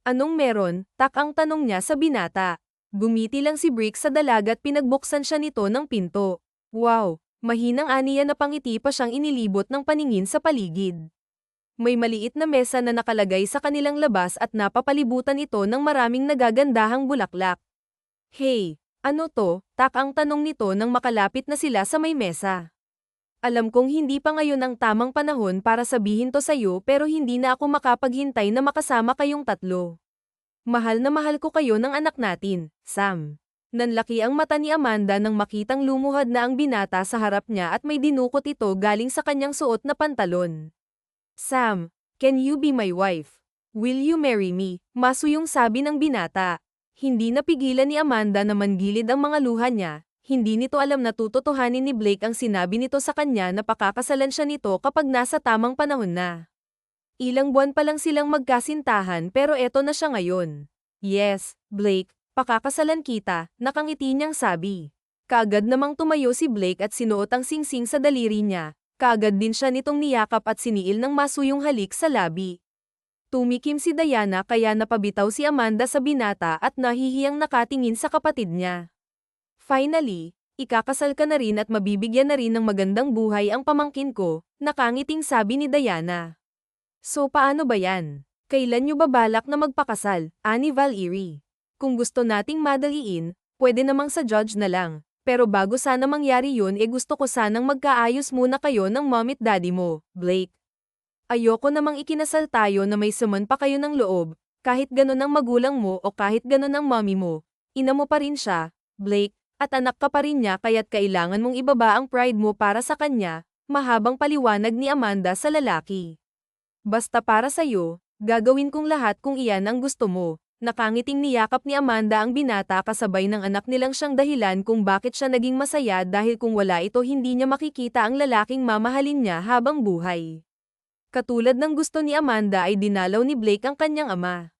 Anong meron? Ang tanong niya sa binata. Gumiti lang si Brick sa dalaga at pinagbuksan siya nito ng pinto. Wow, mahinang aniya na pangiti pa siyang inilibot ng paningin sa paligid. May maliit na mesa na nakalagay sa kanilang labas at napapalibutan ito ng maraming nagagandahang bulaklak. Hey! Ano to? Ang tanong nito nang makalapit na sila sa may mesa. Alam kong hindi pa ngayon ang tamang panahon para sabihin to sa'yo pero hindi na ako makapaghintay na makasama kayong tatlo. Mahal na mahal ko kayo ng anak natin, Sam. Nanlaki ang mata ni Amanda nang makitang lumuhad na ang binata sa harap niya at may dinukot ito galing sa kanyang suot na pantalon. Sam, can you be my wife? Will you marry me? Masuyong sabi ng binata. Hindi napigilan ni Amanda na manggilid ang mga luha niya, hindi nito alam na tututuhanin ni Blake ang sinabi nito sa kanya na pakakasalan siya nito kapag nasa tamang panahon na. Ilang buwan pa lang silang magkasintahan pero eto na siya ngayon. Yes, Blake, pakakasalan kita, nakangiti niyang sabi. Kaagad namang tumayo si Blake at sinuot ang singsing sa daliri niya, kaagad din siya nitong niyakap at siniil ng masuyong halik sa labi. Tumikim si Diana kaya napabitaw si Amanda sa binata at nahihiyang nakatingin sa kapatid niya. Finally, ikakasal ka na rin at mabibigyan na rin ng magandang buhay ang pamangkin ko, nakangiting sabi ni Diana. So paano ba yan? Kailan niyo ba balak na magpakasal, ani Valerie? Kung gusto nating madaliin, pwede namang sa judge na lang, pero bago sana mangyari yun gusto ko sanang magkaayos muna kayo ng mom at daddy mo, Blake. Ayoko namang ikinasal tayo na may suman pa kayo ng loob, kahit ganun ang magulang mo o kahit ganun ang mommy mo. Ina mo pa rin siya, Blake, at anak ka pa rin niya kaya't kailangan mong ibaba ang pride mo para sa kanya, mahabang paliwanag ni Amanda sa lalaki. Basta para sa'yo, gagawin kong lahat kung iyan ang gusto mo. Nakangiting niyakap ni Amanda ang binata kasabay ng anak nilang siyang dahilan kung bakit siya naging masaya dahil kung wala ito hindi niya makikita ang lalaking mamahalin niya habang buhay. Katulad ng gusto ni Amanda ay dinalaw ni Blake ang kanyang ama.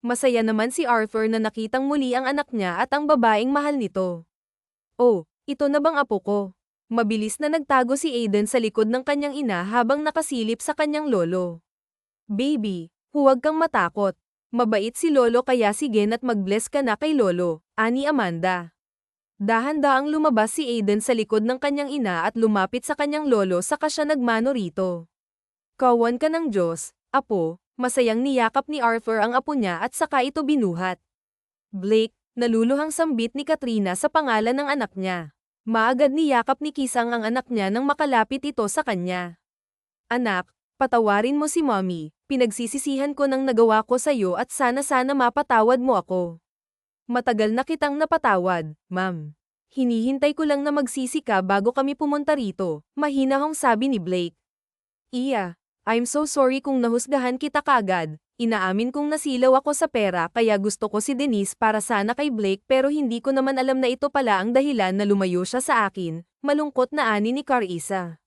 Masaya naman si Arthur na nakitang muli ang anak niya at ang babaeng mahal nito. Oh, ito na bang apo ko? Mabilis na nagtago si Aiden sa likod ng kanyang ina habang nakasilip sa kanyang lolo. Baby, huwag kang matakot. Mabait si lolo kaya sige na't mag-bless ka na kay lolo, ani Amanda. Dahan-daang lumabas si Aiden sa likod ng kanyang ina at lumapit sa kanyang lolo saka siya nagmano rito. Kawan ka ng Diyos, apo, masayang niyakap ni Arthur ang apo niya at saka ito binuhat. Blake, naluluhang sambit ni Katrina sa pangalan ng anak niya. Maagad niyakap ni Kisang ang anak niya nang makalapit ito sa kanya. Anak, patawarin mo si mommy, pinagsisisihan ko nang nagawa ko sa iyo at sana mapatawad mo ako. Matagal na kitang napatawad, ma'am. Hinihintay ko lang na magsisi ka bago kami pumunta rito, mahinahong sabi ni Blake. Iya, I'm so sorry kung nahusgahan kita kaagad. Inaamin kong nasilaw ako sa pera kaya gusto ko si Denise para sana kay Blake pero hindi ko naman alam na ito pala ang dahilan na lumayo siya sa akin, malungkot na ani ni Carissa.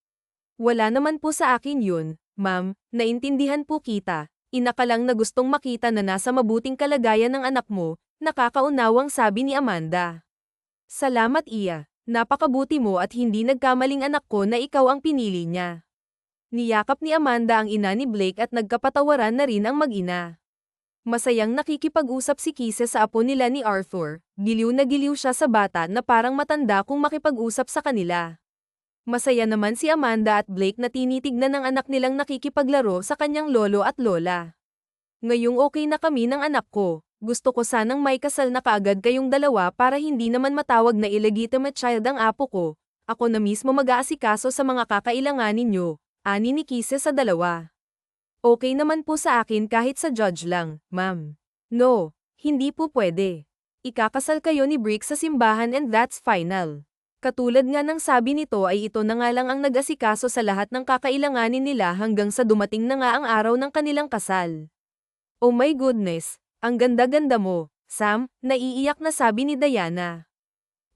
Wala naman po sa akin yun, ma'am, naintindihan po kita. Ina ka lang na gustong makita na nasa mabuting kalagayan ng anak mo, nakakaunawang sabi ni Amanda. Salamat iya, napakabuti mo at hindi nagkamaling anak ko na ikaw ang pinili niya. Niyakap ni Amanda ang ina ni Blake at nagkapatawaran na rin ang mag-ina. Masayang nakikipag-usap si Kise sa apo nila ni Arthur, giliw na giliw siya sa bata na parang matanda kung makipag-usap sa kanila. Masaya naman si Amanda at Blake na tinitignan ng anak nilang nakikipaglaro sa kanyang lolo at lola. Ngayong okay na kami ng anak ko, gusto ko sanang may kasal na kaagad kayong dalawa para hindi naman matawag na illegitimate child ang apo ko. Ako na mismo mag-aasikaso sa mga kakailangan ninyo. Ani ni Kise sa dalawa. Okay naman po sa akin kahit sa judge lang, ma'am. No, hindi po pwede. Ikakasal kayo ni Brick sa simbahan and that's final. Katulad nga ng sabi nito ay ito na nga lang ang nag-asikaso sa lahat ng kakailanganin nila hanggang sa dumating na nga ang araw ng kanilang kasal. Oh my goodness, ang ganda-ganda mo, Sam, naiiyak na sabi ni Diana.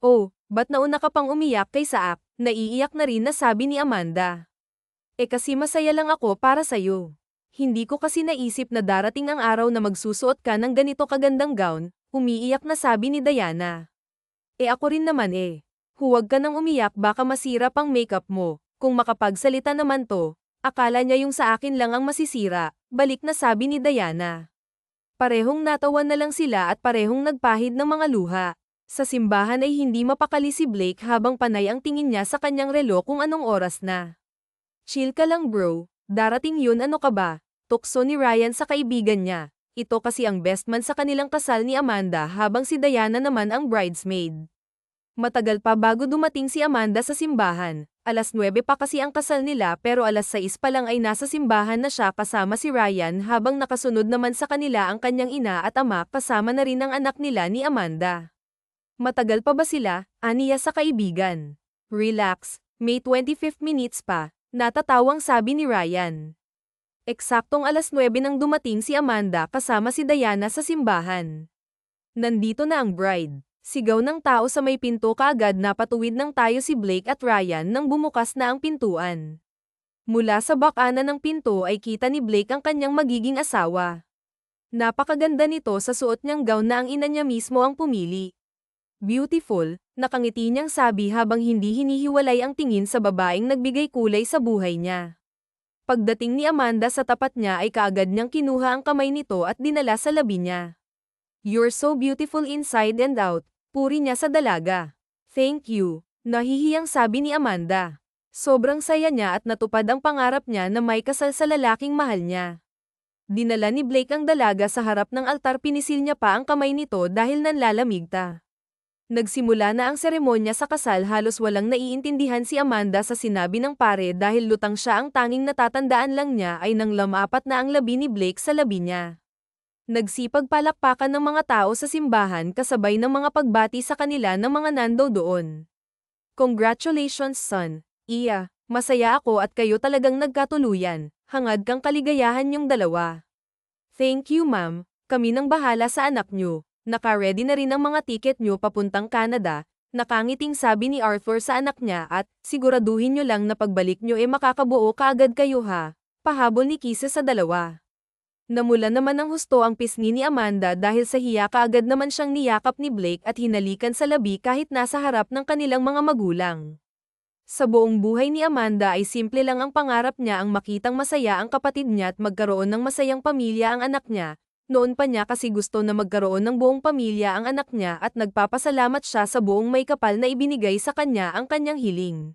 Oh, ba't nauna ka pang umiyak kay Saak? Naiiyak na rin na sabi ni Amanda. Kasi masaya lang ako para sa'yo. Hindi ko kasi naisip na darating ang araw na magsusuot ka ng ganito kagandang gown, umiiyak na sabi ni Diana. Ako rin naman Huwag ka nang umiyak baka masira pang makeup mo, kung makapagsalita naman to, akala niya yung sa akin lang ang masisira, balik na sabi ni Diana. Parehong natawa na lang sila at parehong nagpahid ng mga luha. Sa simbahan ay hindi mapakali si Blake habang panay ang tingin niya sa kanyang relo kung anong oras na. Chill ka lang bro, darating yun ano ka ba? Tukso ni Ryan sa kaibigan niya. Ito kasi ang best man sa kanilang kasal ni Amanda habang si Diana naman ang bridesmaid. Matagal pa bago dumating si Amanda sa simbahan. 9:00 pa kasi ang kasal nila pero 6:00 pa lang ay nasa simbahan na siya kasama si Ryan habang nakasunod naman sa kanila ang kanyang ina at ama kasama na rin ang anak nila ni Amanda. Matagal pa ba sila? Aniya sa kaibigan. Relax, may 25 minutes pa. Natatawang sabi ni Ryan. Eksaktong 9:00 nang dumating si Amanda kasama si Diana sa simbahan. Nandito na ang bride. Sigaw ng tao sa may pinto kaagad na patuwid ng tayo si Blake at Ryan nang bumukas na ang pintuan. Mula sa bakana ng pinto ay kita ni Blake ang kanyang magiging asawa. Napakaganda nito sa suot niyang gown na ang ina niya mismo ang pumili. Beautiful, nakangiti niyang sabi habang hindi hinihiwalay ang tingin sa babaeng nagbigay kulay sa buhay niya. Pagdating ni Amanda sa tapat niya ay kaagad niyang kinuha ang kamay nito at dinala sa labi niya. You're so beautiful inside and out, puri niya sa dalaga. Thank you, nahihiyang sabi ni Amanda. Sobrang saya niya at natupad ang pangarap niya na may kasal sa lalaking mahal niya. Dinala ni Blake ang dalaga sa harap ng altar, pinisil niya pa ang kamay nito dahil nanlalamig ta. Nagsimula na ang seremonya sa kasal, halos walang naiintindihan si Amanda sa sinabi ng pare dahil lutang siya, ang tanging natatandaan lang niya ay nang lamapat na ang labi ni Blake sa labi niya. Nagsipag palakpakan ng mga tao sa simbahan kasabay ng mga pagbati sa kanila ng mga nando doon. Congratulations son, Iya, masaya ako at kayo talagang nagkatuluyan, hangad kang kaligayahan yung dalawa. Thank you ma'am, kami nang bahala sa anak nyo. Naka-ready na rin ang mga tiket nyo papuntang Canada, nakangiting sabi ni Arthur sa anak niya at, siguraduhin nyo lang na pagbalik nyo makakabuo kaagad kayo ha, pahabol ni Kise sa dalawa. Namula naman ng husto ang pisngi ni Amanda dahil sa hiya kaagad naman siyang niyakap ni Blake at hinalikan sa labi kahit nasa harap ng kanilang mga magulang. Sa buong buhay ni Amanda ay simple lang ang pangarap niya ang makitang masaya ang kapatid niya at magkaroon ng masayang pamilya ang anak niya. Noon pa niya kasi gusto na magkaroon ng buong pamilya ang anak niya at nagpapasalamat siya sa buong may kapal na ibinigay sa kanya ang kanyang hiling.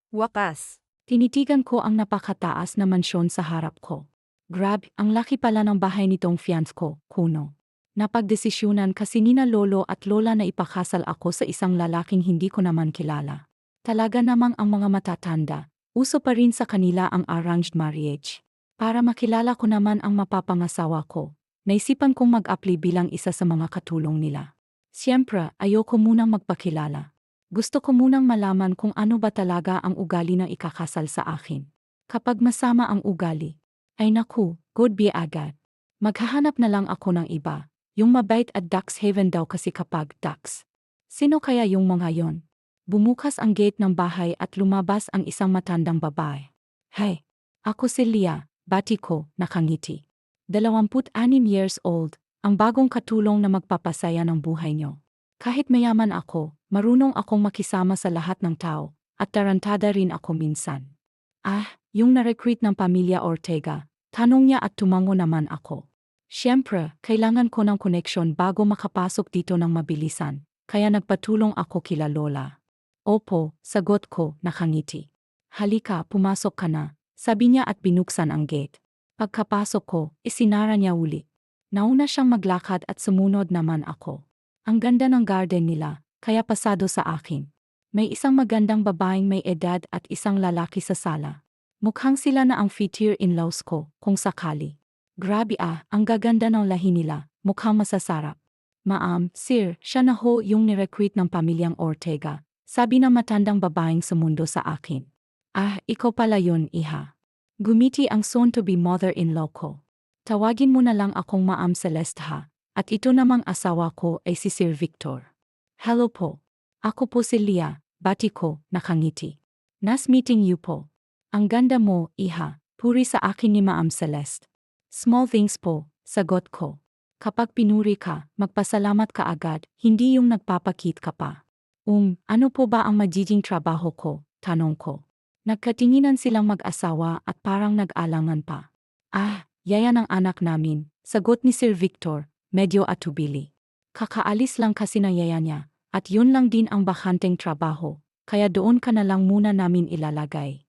Wakas. Tinitigan ko ang napakataas na mansyon sa harap ko. Grabe, ang laki pala ng bahay nitong fiance ko, Kuno. Napagdesisyonan kasi nina lolo at lola na ipakasal ako sa isang lalaking hindi ko naman kilala. Talaga namang ang mga matatanda, uso pa rin sa kanila ang arranged marriage. Para makilala ko naman ang mapapangasawa ko, naisipan kong mag-apply bilang isa sa mga katulong nila. Siyempre, ayoko munang magpakilala. Gusto ko munang malaman kung ano ba talaga ang ugali ng ikakasal sa akin. Kapag masama ang ugali, ay naku, good be agad. Maghahanap na lang ako ng iba, yung mabait at ducks heaven daw kasi kapag ducks. Sino kaya yung mga yon? Bumukas ang gate ng bahay at lumabas ang isang matandang babae. Hey, ako si Leah, bati ko, nakangiti. 26 years old, ang bagong katulong na magpapasaya ng buhay nyo. Kahit mayaman ako, marunong akong makisama sa lahat ng tao, at tarantada rin ako minsan. Yung na-recruit ng pamilya Ortega, tanong niya at tumango naman ako. Siyempre, kailangan ko ng koneksyon bago makapasok dito ng mabilisan, kaya nagpatulong ako kila Lola. Opo, sagot ko, nakangiti. Halika, pumasok ka na, sabi niya at binuksan ang gate. Pagkapasok ko, isinara niya uli. Nauna siyang maglakad at sumunod naman ako. Ang ganda ng garden nila, kaya pasado sa akin. May isang magandang babaeng may edad at isang lalaki sa sala. Mukhang sila na ang future in-laws ko, kung sakali. Grabe ang gaganda ng lahi nila, mukhang masasarap. Ma'am, sir, siya na ho yung nirecruit ng pamilyang Ortega. Sabi ng matandang babaeng sumundo sa akin. Ikaw pala yun, iha. Gumiti ang soon-to-be mother-in-law ko. Tawagin mo na lang akong Ma'am Celeste ha, at ito namang asawa ko ay si Sir Victor. Hello po. Ako po si Leah, bati ko, nakangiti. Nice meeting you po. Ang ganda mo, iha, puri sa akin ni Ma'am Celeste. Small things po, sagot ko. Kapag pinuri ka, magpasalamat ka agad, hindi yung nagpapakit ka pa. Ano po ba ang magiging trabaho ko? Tanong ko. Nagkatinginan silang mag-asawa at parang nag-alangan pa. Yaya ng anak namin, sagot ni Sir Victor, medyo atubili. Kakaalis lang kasi ng yaya niya, at yun lang din ang bakanteng trabaho, kaya doon ka na lang muna namin ilalagay.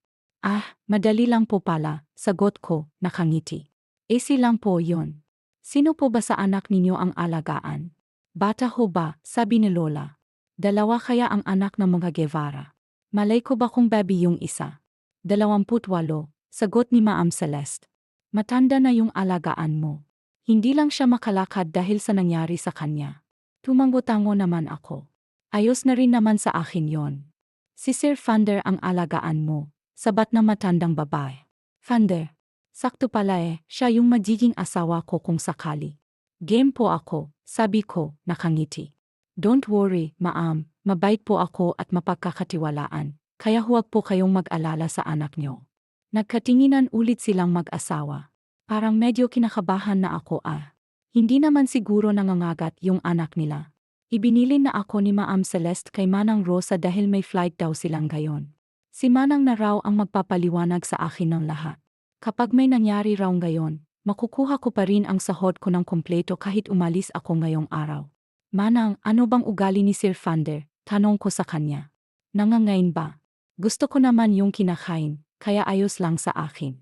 Madali lang po pala, sagot ko, nakangiti. Easy lang po yun. Sino po ba sa anak ninyo ang alagaan? Bata ho ba, sabi ni Lola. 2 kaya ang anak ng mga Guevara. Malay ko ba kung baby yung isa? 28, sagot ni Ma'am Celeste. Matanda na yung alagaan mo. Hindi lang siya makalakad dahil sa nangyari sa kanya. Tumango-tango naman ako. Ayos na rin naman sa akin yon. Si Sir Vander ang alagaan mo, sabat na matandang babae. Vander, sakto pala siya yung magiging asawa ko kung sakali. Game po ako, sabi ko, nakangiti. Don't worry, ma'am, mabait po ako at mapagkakatiwalaan, kaya huwag po kayong mag-alala sa anak nyo. Nagkatinginan ulit silang mag-asawa. Parang medyo kinakabahan na ako Hindi naman siguro nangangagat yung anak nila. Ibinilin na ako ni Ma'am Celeste kay Manang Rosa dahil may flight daw silang gayon. Si Manang na raw ang magpapaliwanag sa akin ng lahat. Kapag may nangyari raw gayon, makukuha ko pa rin ang sahod ko ng kompleto kahit umalis ako ngayong araw. Manang, ano bang ugali ni Sir Vander? Tanong ko sa kanya. Nangangain ba? Gusto ko naman yung kinakain, kaya ayos lang sa akin.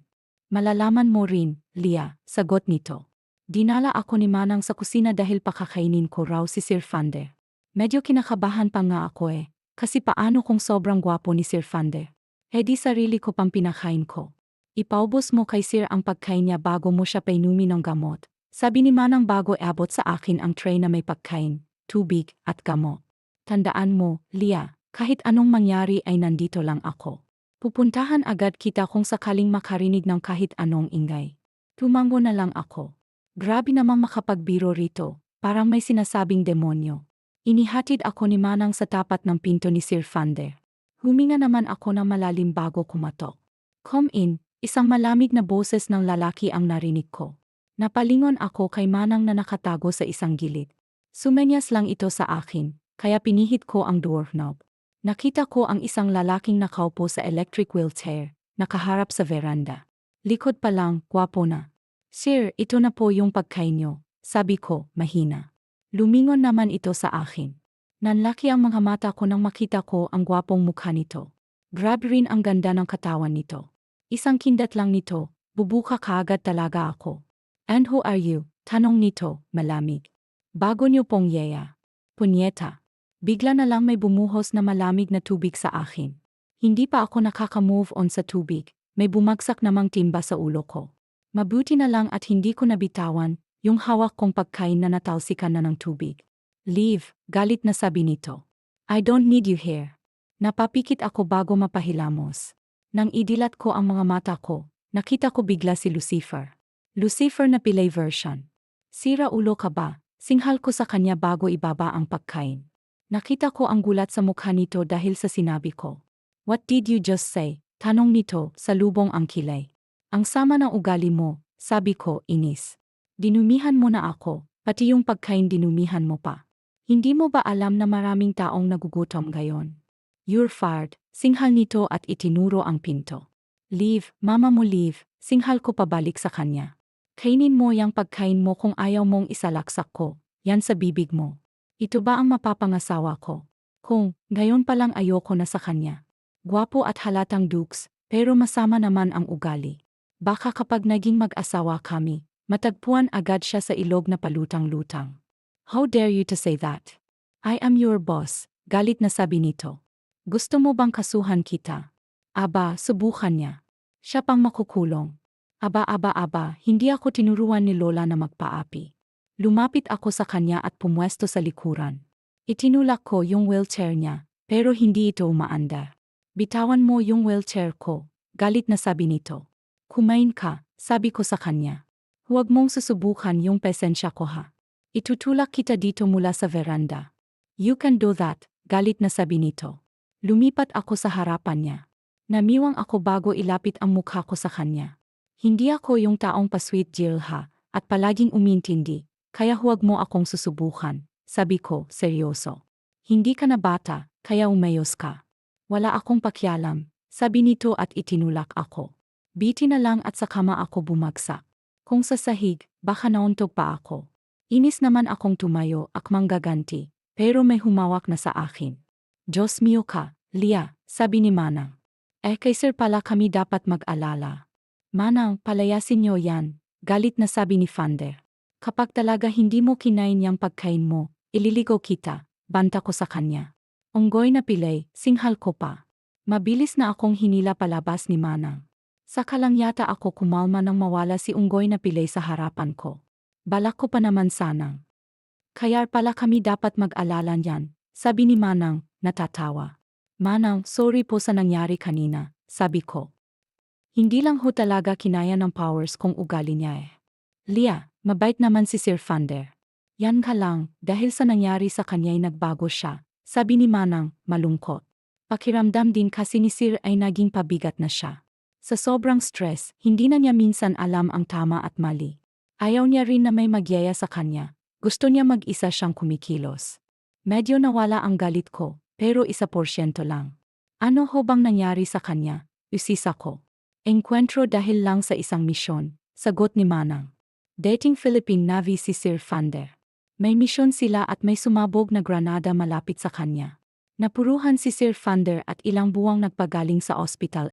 Malalaman mo rin, Leah, sagot nito. Dinala ako ni Manang sa kusina dahil pakakainin ko raw si Sir Vander. Medyo kinakabahan pa nga ako kasi paano kung sobrang gwapo ni Sir Vander? Di sarili ko pang pinakain ko. Ipaubos mo kay Sir ang pagkain niya bago mo siya painumin ng gamot. Sabi ni Manang bago abot sa akin ang tray na may pagkain, tubig, at gamot. Tandaan mo, Leah, kahit anong mangyari ay nandito lang ako. Pupuntahan agad kita kung sakaling makarinig ng kahit anong ingay. Tumango na lang ako. Grabe namang makapagbiro rito, parang may sinasabing demonyo. Inihatid ako ni Manang sa tapat ng pinto ni Sir Vander. Huminga naman ako ng malalim bago kumatok. Come in, isang malamig na boses ng lalaki ang narinig ko. Napalingon ako kay Manang na nakatago sa isang gilid. Sumenyas lang ito sa akin, kaya pinihit ko ang doorknob. Nakita ko ang isang lalaking nakaupo sa electric wheelchair, nakaharap sa veranda. Likod pa lang, gwapo na. Sir, ito na po yung pagkain niyo, sabi ko, mahina. Lumingon naman ito sa akin. Nanlaki ang mga mata ko nang makita ko ang gwapong mukha nito. Grabe rin ang ganda ng katawan nito. Isang kindat lang nito, bubuka kaagad talaga ako. And who are you? Tanong nito, malamig. Bago niyo pong yeya. Punyeta. Bigla na lang may bumuhos na malamig na tubig sa akin. Hindi pa ako nakaka-move on sa tubig, may bumagsak namang timba sa ulo ko. Mabuti na lang at hindi ko nabitawan yung hawak kong pagkain na natalsikan na ng tubig. Leave, galit na sabi nito. I don't need you here. Napapikit ako bago mapahilamos. Nang idilat ko ang mga mata ko, nakita ko bigla si Lucifer. Lucifer na Pilay version. Sira ulo ka ba? Singhal ko sa kanya bago ibaba ang pagkain. Nakita ko ang gulat sa mukha nito dahil sa sinabi ko. What did you just say? Tanong nito, sa lubong ang kilay. Ang sama ng ugali mo, sabi ko, inis. Dinumihan mo na ako, pati yung pagkain dinumihan mo pa. Hindi mo ba alam na maraming taong nagugutom ngayon? You're fired, singhal nito at itinuro ang pinto. Leave, mama mo leave, singhal ko pabalik sa kanya. Kainin mo yang pagkain mo kung ayaw mong isalaksak ko, yan sa bibig mo. Ito ba ang mapapangasawa ko? Kung, ngayon pa lang ayoko na sa kanya. Gwapo at halatang dukes, pero masama naman ang ugali. Baka kapag naging mag-asawa kami, matagpuan agad siya sa ilog na palutang-lutang. How dare you to say that? I am your boss, galit na sabi nito. Gusto mo bang kasuhan kita? Aba, subukan niya. Siya pang makukulong. Aba, hindi ako tinuruan ni Lola na magpaapi. Lumapit ako sa kanya at pumwesto sa likuran. Itinulak ko yung wheelchair niya, pero hindi ito umaandar. Bitawan mo yung wheelchair ko, galit na sabi nito. Kumain ka, sabi ko sa kanya. Huwag mong susubukan yung pesensya ko ha. Itutulak kita dito mula sa veranda. You can do that, galit na sabi nito. Lumipat ako sa harapan niya. Namiwang ako bago ilapit ang mukha ko sa kanya. Hindi ako yung taong pa-sweet Jill ha, at palaging umintindi, kaya huwag mo akong susubukan, sabi ko, seryoso. Hindi ka na bata, kaya umayos ka. Wala akong pakialam, sabi nito at itinulak ako. Biti na lang at sa kama ako bumagsak. Kung sa sahig, baka nauntog pa ako. Inis naman akong tumayo at manggaganti, pero may humawak na sa akin. Diyos mio ka, Lia, sabi ni Manang. Kay sir pala kami dapat mag-alala. Manang, palayasin niyo yan, galit na sabi ni Fander. Kapag talaga hindi mo kinain yang pagkain mo, ililigaw kita, banta ko sa kanya. Unggoy na Pilay, singhal ko pa. Mabilis na akong hinila palabas ni Manang. Saka lang yata ako kumalma nang mawala si Unggoy na Pilay sa harapan ko. Balak ko pa naman sanang. Kaya pala kami dapat mag-alala niyan, sabi ni Manang, natatawa. Manang, sorry po sa nangyari kanina, sabi ko. Hindi lang ho talaga kinaya ng powers kung ugali niya eh. Lia, mabait naman si Sir Fander. Yan ka lang, dahil sa nangyari sa kanya'y nagbago siya, sabi ni Manang, malungkot. Pakiramdam din kasi ni Sir ay naging pabigat na siya. Sa sobrang stress, hindi na niya minsan alam ang tama at mali. Ayaw niya rin na may magyaya sa kanya. Gusto niya mag-isa siyang kumikilos. Medyo nawala ang galit ko, pero 1% lang. Ano ho bang nangyari sa kanya? Usisa ko. Enkwentro dahil lang sa isang misyon, sagot ni Manang. Dating Philippine Navy si Sir Fander. May misyon sila at may sumabog na granada malapit sa kanya. Napuruhan si Sir Fander at ilang buwang nagpagaling sa ospital